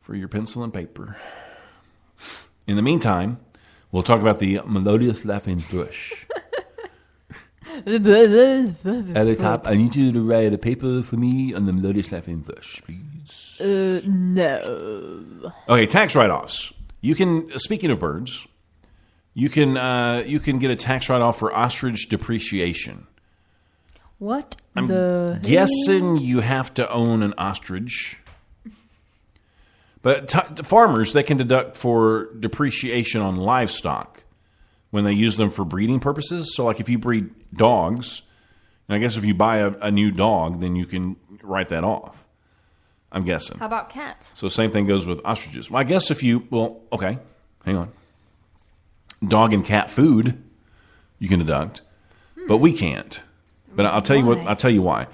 for your pencil and paper. In the meantime, we'll talk about the melodious laughing thrush. At the top, I need you to write a paper for me on the melodious laughing thrush, please. No. Okay, tax write-offs. You can, speaking of birds, you can get a tax write-off for ostrich depreciation. What I'm the guessing you have to own an ostrich. But farmers, they can deduct for depreciation on livestock when they use them for breeding purposes. So like if you breed dogs, and I guess if you buy a new dog, then you can write that off. I'm guessing. How about cats? So same thing goes with ostriches. Well, I guess if you, okay, hang on. Dog and cat food, you can deduct, but we can't. But I'll tell you why.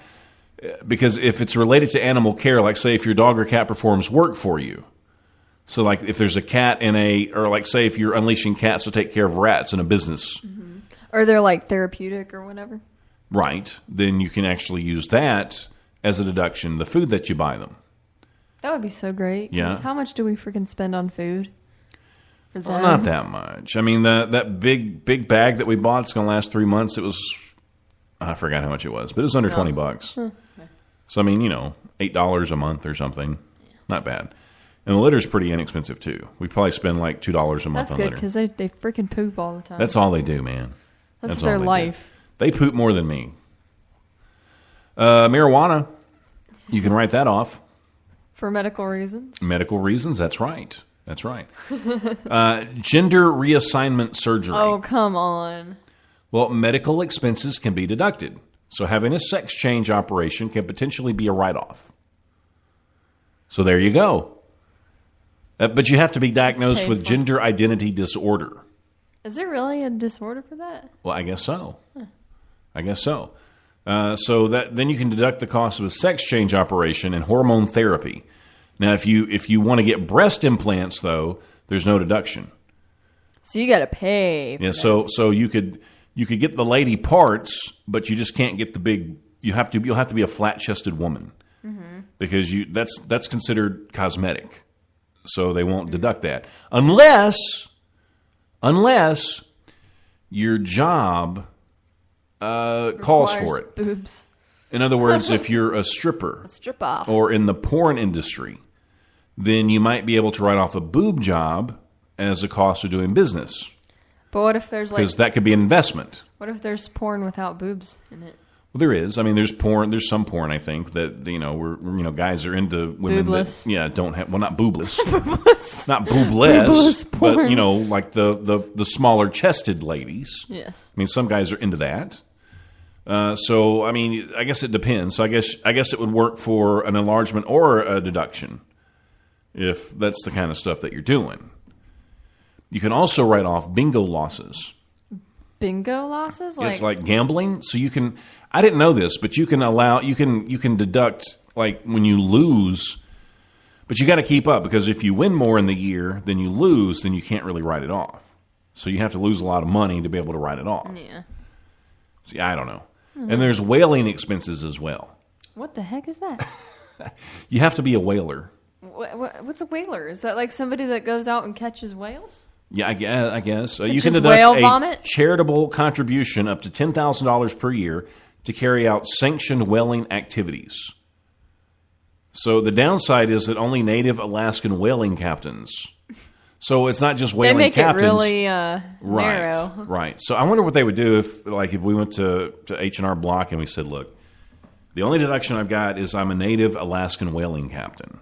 Because if it's related to animal care, like say if your dog or cat performs work for you, so like if there's a cat or like say if you're unleashing cats to take care of rats in a business. Mm-hmm. Or they're like therapeutic or whatever. Right. Then you can actually use that as a deduction, the food that you buy them. That would be so great. Yeah. How much do we freaking spend on food? For them? Well, not that much. I mean, that big bag that we bought, it's going to last 3 months. It was... I forgot how much it was, but it was under $20. Huh. So, I mean, $8 a month or something. Not bad. And the litter's pretty inexpensive, too. We probably spend like $2 a month on litter. That's good, because they freaking poop all the time. That's all they do, man. That's their all life. They poop more than me. Marijuana, you can write that off. For medical reasons? Medical reasons, that's right. That's right. Gender reassignment surgery. Oh, come on. Well, medical expenses can be deducted. So having a sex change operation can potentially be a write-off. So there you go. But you have to be diagnosed with gender identity disorder. Is there really a disorder for that? Well, I guess so. I guess so. So then you can deduct the cost of a sex change operation and hormone therapy. Now, if you want to get breast implants, though, there's no deduction. So you got to pay. Yeah. So you could get the lady parts, but you just can't get the big. You'll have to be a flat-chested woman. because that's considered cosmetic, so they won't deduct that unless your job calls for it. Boobs. In other words, if you're a stripper or in the porn industry, then you might be able to write off a boob job as a cost of doing business. But what if there's because that could be an investment. What if there's porn without boobs in it? Well, there is. I mean, there's porn. There's some porn, I think, that where guys are into women boobless. that don't have. Well, not boobless, not boobless, but like the smaller chested ladies. Yes. I mean, some guys are into that. So I mean, I guess it depends. So I guess it would work for an enlargement or a deduction if that's the kind of stuff that you're doing. You can also write off bingo losses. Bingo losses? It's like gambling. So you can. I didn't know this, but you can deduct like when you lose, but you got to keep up because if you win more in the year than you lose, then you can't really write it off. So you have to lose a lot of money to be able to write it off. Yeah. See, I don't know. Mm-hmm. And there's whaling expenses as well. What the heck is that? You have to be a whaler. What's a whaler? Is that like somebody that goes out and catches whales? Yeah, I guess. You Just can whale deduct vomit? a charitable contribution up to $10,000 per year to carry out sanctioned whaling activities. So the downside is that only native Alaskan whaling captains. So it's not just whaling they make captains. It really right, narrow. Right. So I wonder what they would do if we went to H&R Block and we said, look, the only deduction I've got is I'm a native Alaskan whaling captain.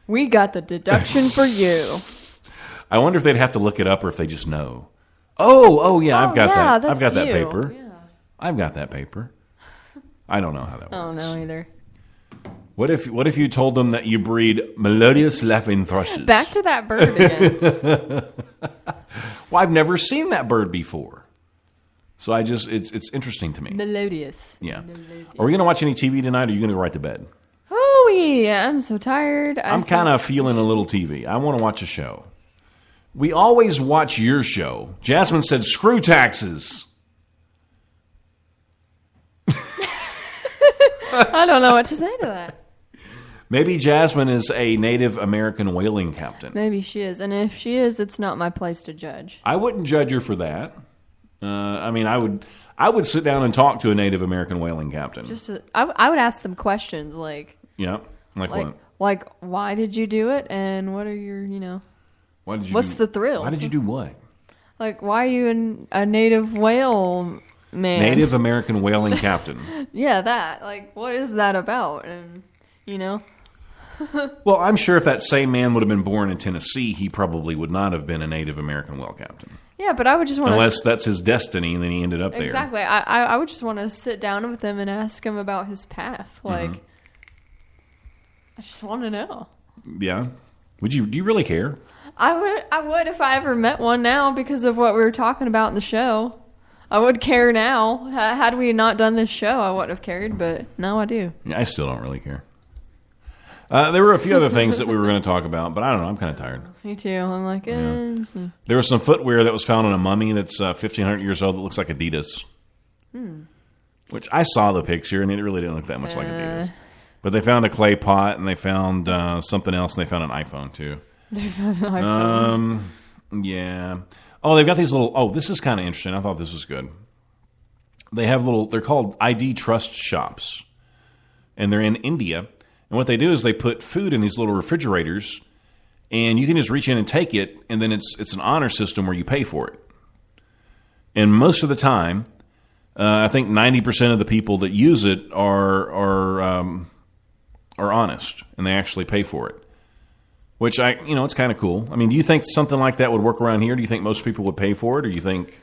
We got the deduction for you. I wonder if they'd have to look it up or if they just know. Oh yeah, I've got that. I've got that paper. Yeah. I've got that paper. I don't know how that works. I don't know either. What if you told them that you breed melodious laughing thrushes? Back to that bird again. Well, I've never seen that bird before. So it's interesting to me. Melodious. Yeah. Are we going to watch any TV tonight or are you going to go right to bed? Oh, yeah. I'm so tired. I'm kind of feeling a little TV. I want to watch a show. We always watch your show. Jasmine said, screw taxes. I don't know what to say to that. Maybe Jasmine is a Native American whaling captain. Maybe she is. And if she is, it's not my place to judge. I wouldn't judge her for that. I mean, I would sit down and talk to a Native American whaling captain. I would ask them questions like... Yeah, like what? Like, why did you do it? And what are your, what's the thrill? Why did you do what? Like, why are you a native whale man? Native American whaling captain. Yeah, that. Like, what is that about? And, Well, I'm sure if that same man would have been born in Tennessee, he probably would not have been a Native American whale captain. Yeah, but I would just want to... Unless that's his destiny and then he ended up there. Exactly. I would just want to sit down with him and ask him about his path. Like, I just want to know. Yeah. Do you really care? I would if I ever met one now because of what we were talking about in the show. I would care now. Had we not done this show, I wouldn't have cared, but now I do. Yeah, I still don't really care. There were a few other things that we were going to talk about, but I don't know. I'm kind of tired. Me too. I'm like, There was some footwear that was found on a mummy that's 1,500 years old that looks like Adidas. Which I saw the picture, and it really didn't look that much like Adidas. But they found a clay pot, and they found something else, and they found an iPhone, too. They found an iPhone. Yeah. Oh, they've got these little... Oh, this is kind of interesting. I thought this was good. They have little... They're called ID Trust shops. And they're in India. And what they do is they put food in these little refrigerators, and you can just reach in and take it, and then it's an honor system where you pay for it. And most of the time, I think 90% of the people that use it are honest, and they actually pay for it. Which, it's kind of cool. I mean, do you think something like that would work around here? Do you think most people would pay for it, or do you think...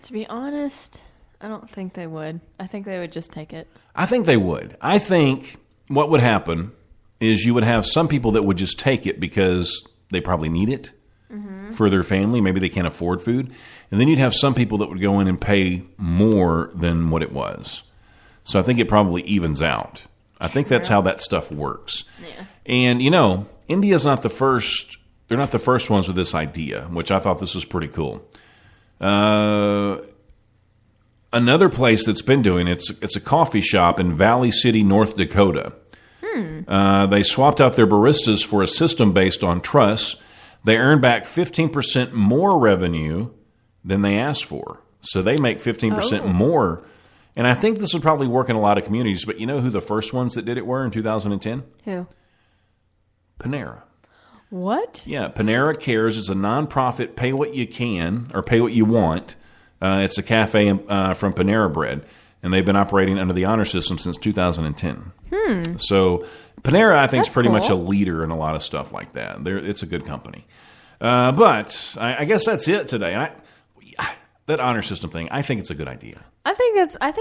To be honest, I don't think they would. I think they would just take it. I think they would. I think what would happen is you would have some people that would just take it because they probably need it for their family. Maybe they can't afford food. And then you'd have some people that would go in and pay more than what it was. So I think it probably evens out. I think that's how that stuff works. Yeah. And, India's not the first. They're not the first ones with this idea, which I thought this was pretty cool. Another place that's been doing it's a coffee shop in Valley City, North Dakota. They swapped out their baristas for a system based on trust. They earn back 15% more revenue than they asked for. So they make 15% more. And I think this would probably work in a lot of communities. But you know who the first ones that did it were in 2010? Who? Panera. What? Yeah, Panera Cares is a nonprofit, pay what you can or pay what you want. It's a cafe from Panera Bread, and they've been operating under the honor system since 2010. So Panera, I think, is pretty much a leader in a lot of stuff like that. It's a good company. But I guess that's it today. That honor system thing, I think it's a good idea. I think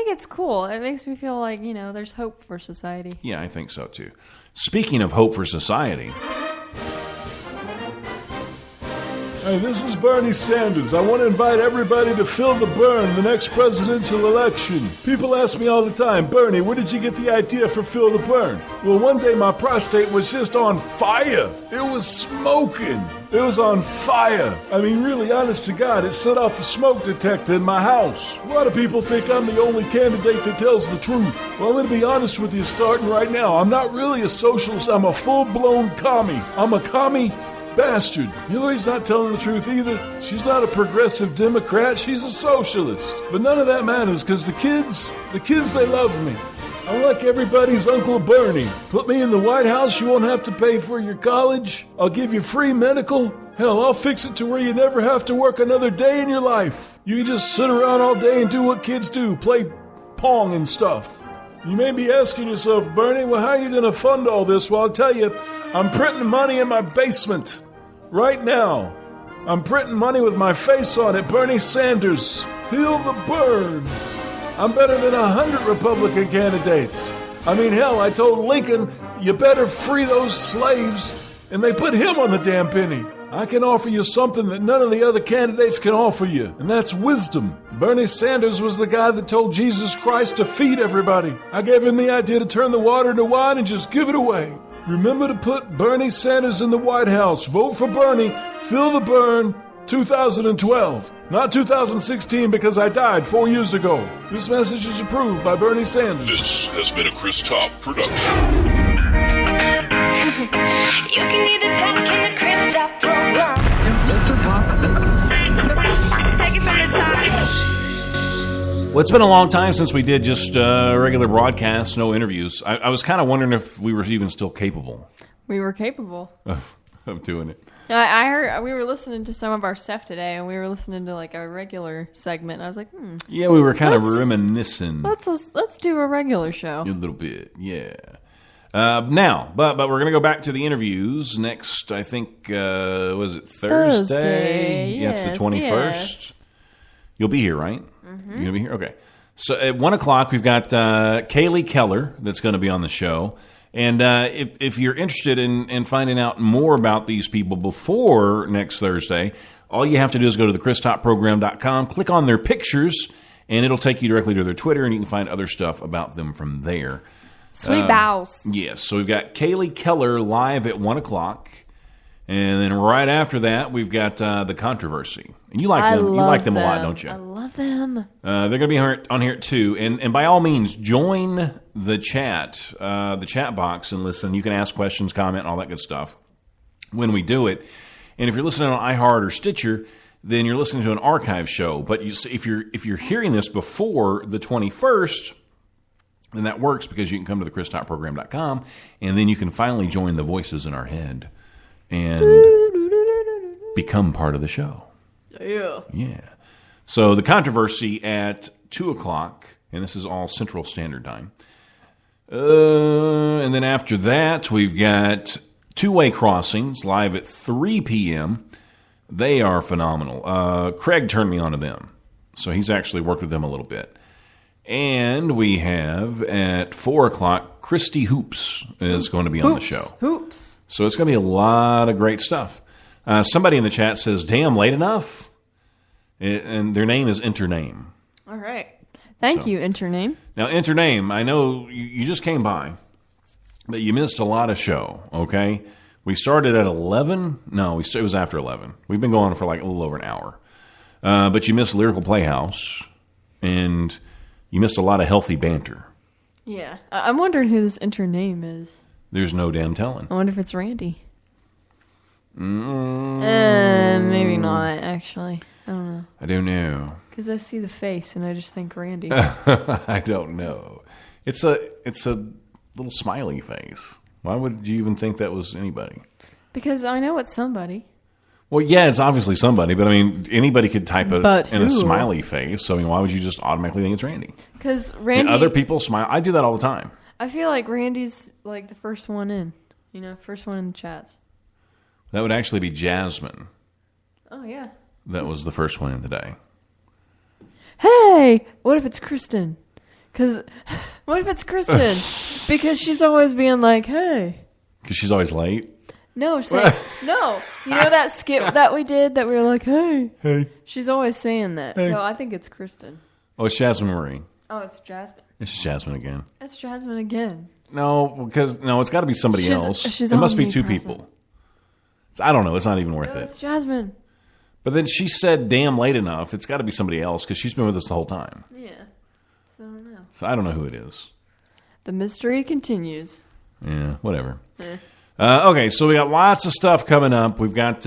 it's cool. It makes me feel like, there's hope for society. Yeah, I think so too. Speaking of hope for society. Hey, this is Bernie Sanders. I want to invite everybody to Feel the Burn, the next presidential election. People ask me all the time, Bernie, where did you get the idea for Feel the Burn? Well, one day my prostate was just on fire. It was smoking. It was on fire. I mean, really, honest to God, it set off the smoke detector in my house. A lot of people think I'm the only candidate that tells the truth. Well, I'm going to be honest with you starting right now. I'm not really a socialist. I'm a full-blown commie. I'm a commie bastard. Hillary's not telling the truth either. She's not a progressive Democrat. She's a socialist. But none of that matters because the kids, they love me. I'm like everybody's Uncle Bernie. Put me in the White House, you won't have to pay for your college. I'll give you free medical. Hell, I'll fix it to where you never have to work another day in your life. You can just sit around all day and do what kids do, play Pong and stuff. You may be asking yourself, Bernie, well, how are you going to fund all this? Well, I'll tell you, I'm printing money in my basement. Right now, I'm printing money with my face on it. Bernie Sanders, feel the burn. I'm better than 100 Republican candidates. I mean, hell, I told Lincoln, you better free those slaves, and they put him on the damn penny. I can offer you something that none of the other candidates can offer you, and that's wisdom. Bernie Sanders was the guy that told Jesus Christ to feed everybody. I gave him the idea to turn the water into wine and just give it away. Remember to put Bernie Sanders in the White House. Vote for Bernie. Feel the burn. 2012. Not 2016 because I died 4 years ago. This message is approved by Bernie Sanders. This has been a Chris Top production. You can either talk in the Chris Top program. Mr. Pop. Take it from the top. Well, it's been a long time since we did just regular broadcasts, no interviews. I was kind of wondering if we were even still capable. We were capable of doing it. I heard we were listening to some of our stuff today, and we were listening to like a regular segment. And I was like, Yeah, we were kind of reminiscing. Let's do a regular show. A little bit, yeah. Now, but we're gonna go back to the interviews next. I think was it Thursday? Yeah, it's the 21st. Yes. You'll be here, right? Mm-hmm. You're gonna be here, okay. So at 1:00 we've got Kaylee Keller that's going to be on the show. And if you're interested in finding out more about these people before next Thursday, all you have to do is go to thechristopprogram.com, click on their pictures, and it'll take you directly to their Twitter, and you can find other stuff about them from there. Sweet bows. Yes, so we've got Kaylee Keller live at 1:00, and then right after that, we've got The Controversy. And you like them. You like them a lot, don't you? I love them. They're going to be on here too. And by all means, join the chat box, and listen. You can ask questions, comment, all that good stuff when we do it. And if you're listening on iHeart or Stitcher, then you're listening to an archive show. But if you're hearing this before the 21st, then that works because you can come to thechristopprogram.com, and then you can finally join the voices in our head and become part of the show. Yeah. So The Controversy at 2:00, and this is all Central Standard Time. And then after that, we've got Two-Way Crossings live at 3 p.m. They are phenomenal. Craig turned me on to them, so he's actually worked with them a little bit. And we have at 4:00, Christy Hoops is going to be on the show. Hoops. So it's going to be a lot of great stuff. Somebody in the chat says, damn, late enough? And their name is Intername. All right. Thank you, Intername. Now, Intername, I know you just came by, but you missed a lot of show, okay? We started at 11. No, it was after 11. We've been going for like a little over an hour. But you missed Lyrical Playhouse, and you missed a lot of healthy banter. Yeah. I'm wondering who this Intername is. There's no damn telling. I wonder if it's Randy. Maybe not, actually. I don't know. I don't know. Because I see the face and I just think Randy. I don't know. It's a little smiley face. Why would you even think that was anybody? Because I know it's somebody. Well, yeah, it's obviously somebody, but I mean, anybody could type in a who? smiley face. So, I mean, why would you just automatically think it's Randy? Because Randy... And other people smile. I do that all the time. I feel like Randy's like the first one in. First one in the chats. That would actually be Jasmine. Oh, yeah. That was the first one in today. Hey! What if it's Kristen? What if it's Kristen? Because she's always being like, hey. Because she's always late? No, no. You know that skit that we did that we were like, hey? Hey. She's always saying that. Hey. So I think it's Kristen. Oh, it's Jasmine Marie. Oh, it's Jasmine. It's Jasmine again. It's Jasmine again. No, it's got to be somebody else. She's it must be two omnipresent. people. I don't know. It's not even worth it. It's Jasmine. But then she said damn late enough. It's got to be somebody else because she's been with us the whole time. Yeah. So I don't know. So I don't know who it is. The mystery continues. Yeah, whatever. Okay, so we got lots of stuff coming up. We've got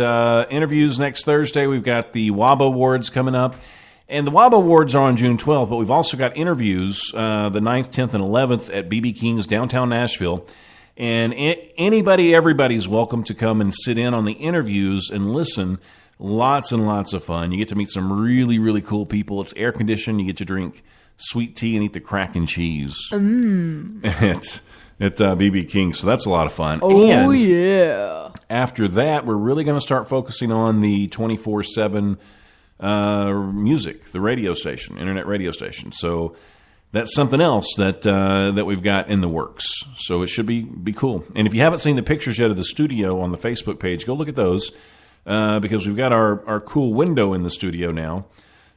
interviews next Thursday. We've got the WOBA Awards coming up. And the WOBA Awards are on June 12th, but we've also got interviews the 9th, 10th, and 11th at BB King's downtown Nashville. And everybody's welcome to come and sit in on the interviews and listen. Lots and lots of fun. You get to meet some really, really cool people. It's air conditioned. You get to drink sweet tea and eat the crack and cheese at BB King. So that's a lot of fun. Oh, yeah. After that, we're really going to start focusing on the 24/7 music, the radio station, internet radio station. So that's something else that we've got in the works. So it should be cool. And if you haven't seen the pictures yet of the studio on the Facebook page, go look at those because we've got our cool window in the studio now.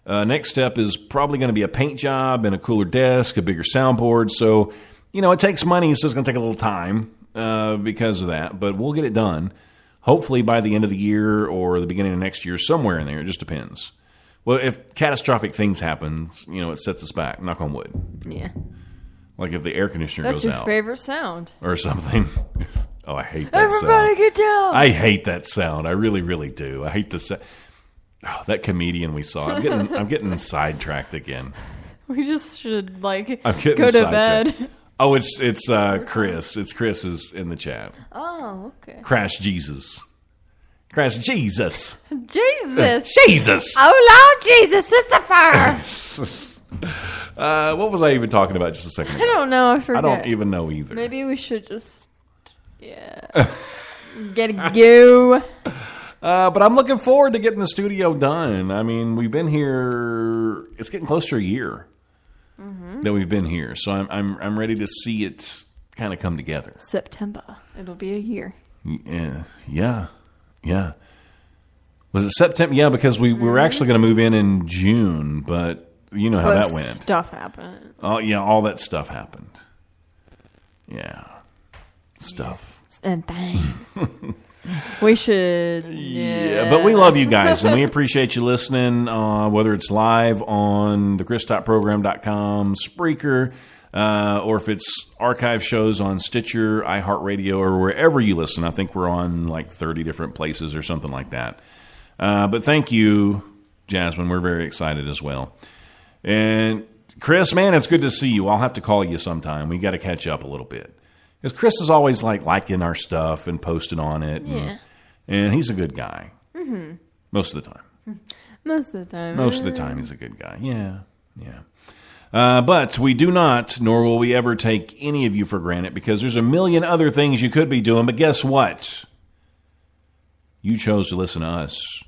Next step is probably going to be a paint job and a cooler desk, a bigger soundboard. So, it takes money, so it's going to take a little time because of that. But we'll get it done, hopefully by the end of the year or the beginning of next year, somewhere in there. It just depends. Well, if catastrophic things happen, it sets us back. Knock on wood. Yeah. Like if the air conditioner That's goes your out. favorite sound. Or something. Oh, I hate that Everybody sound. get down. I hate that sound. I really, really do. I hate the sound. Oh, that comedian we saw. I'm getting sidetracked again. We just should I'm getting go to sidetracked. bed. Oh, it's Chris. It's Chris is in the chat. Oh, okay. Crash Jesus. Crash Jesus. Jesus. Jesus. Oh, Lord Jesus, Sissifer. What was I even talking about just a second ago? I don't know. I forget. I don't even know either. Maybe we should just, get a go. But I'm looking forward to getting the studio done. I mean, we've been here. It's getting close to a year that we've been here, so I'm ready to see it kind of come together. September. It'll be a year. Yeah. Was it September? Yeah, because we were actually going to move in June, but you know how that went. Stuff happened. Oh yeah, all that stuff happened. Yeah, stuff and things. We should. Yeah, but we love you guys, and we appreciate you listening, whether it's live on the ChrisTopProgram.com, Spreaker, or if it's archive shows on Stitcher, iHeartRadio, or wherever you listen. I think we're on like 30 different places or something like that. But thank you, Jasmine. We're very excited as well. And Chris, man, it's good to see you. I'll have to call you sometime. We got to catch up a little bit. Because Chris is always liking our stuff and posting on it. Yeah. And he's a good guy. Mm-hmm. Most of the time. Most of the time. Most of the time he's a good guy. Yeah. But we do not, nor will we ever take any of you for granted because there's a million other things you could be doing. But guess what? You chose to listen to us.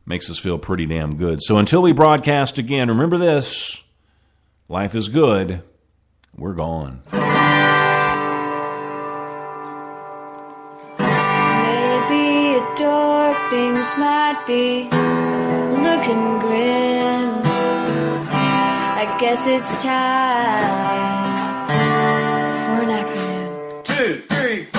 Makes us feel pretty damn good. So until we broadcast again, remember this. Life is good. We're gone. Maybe a dark things might be looking grim. I guess it's time for an acronym. 2, 3, 4.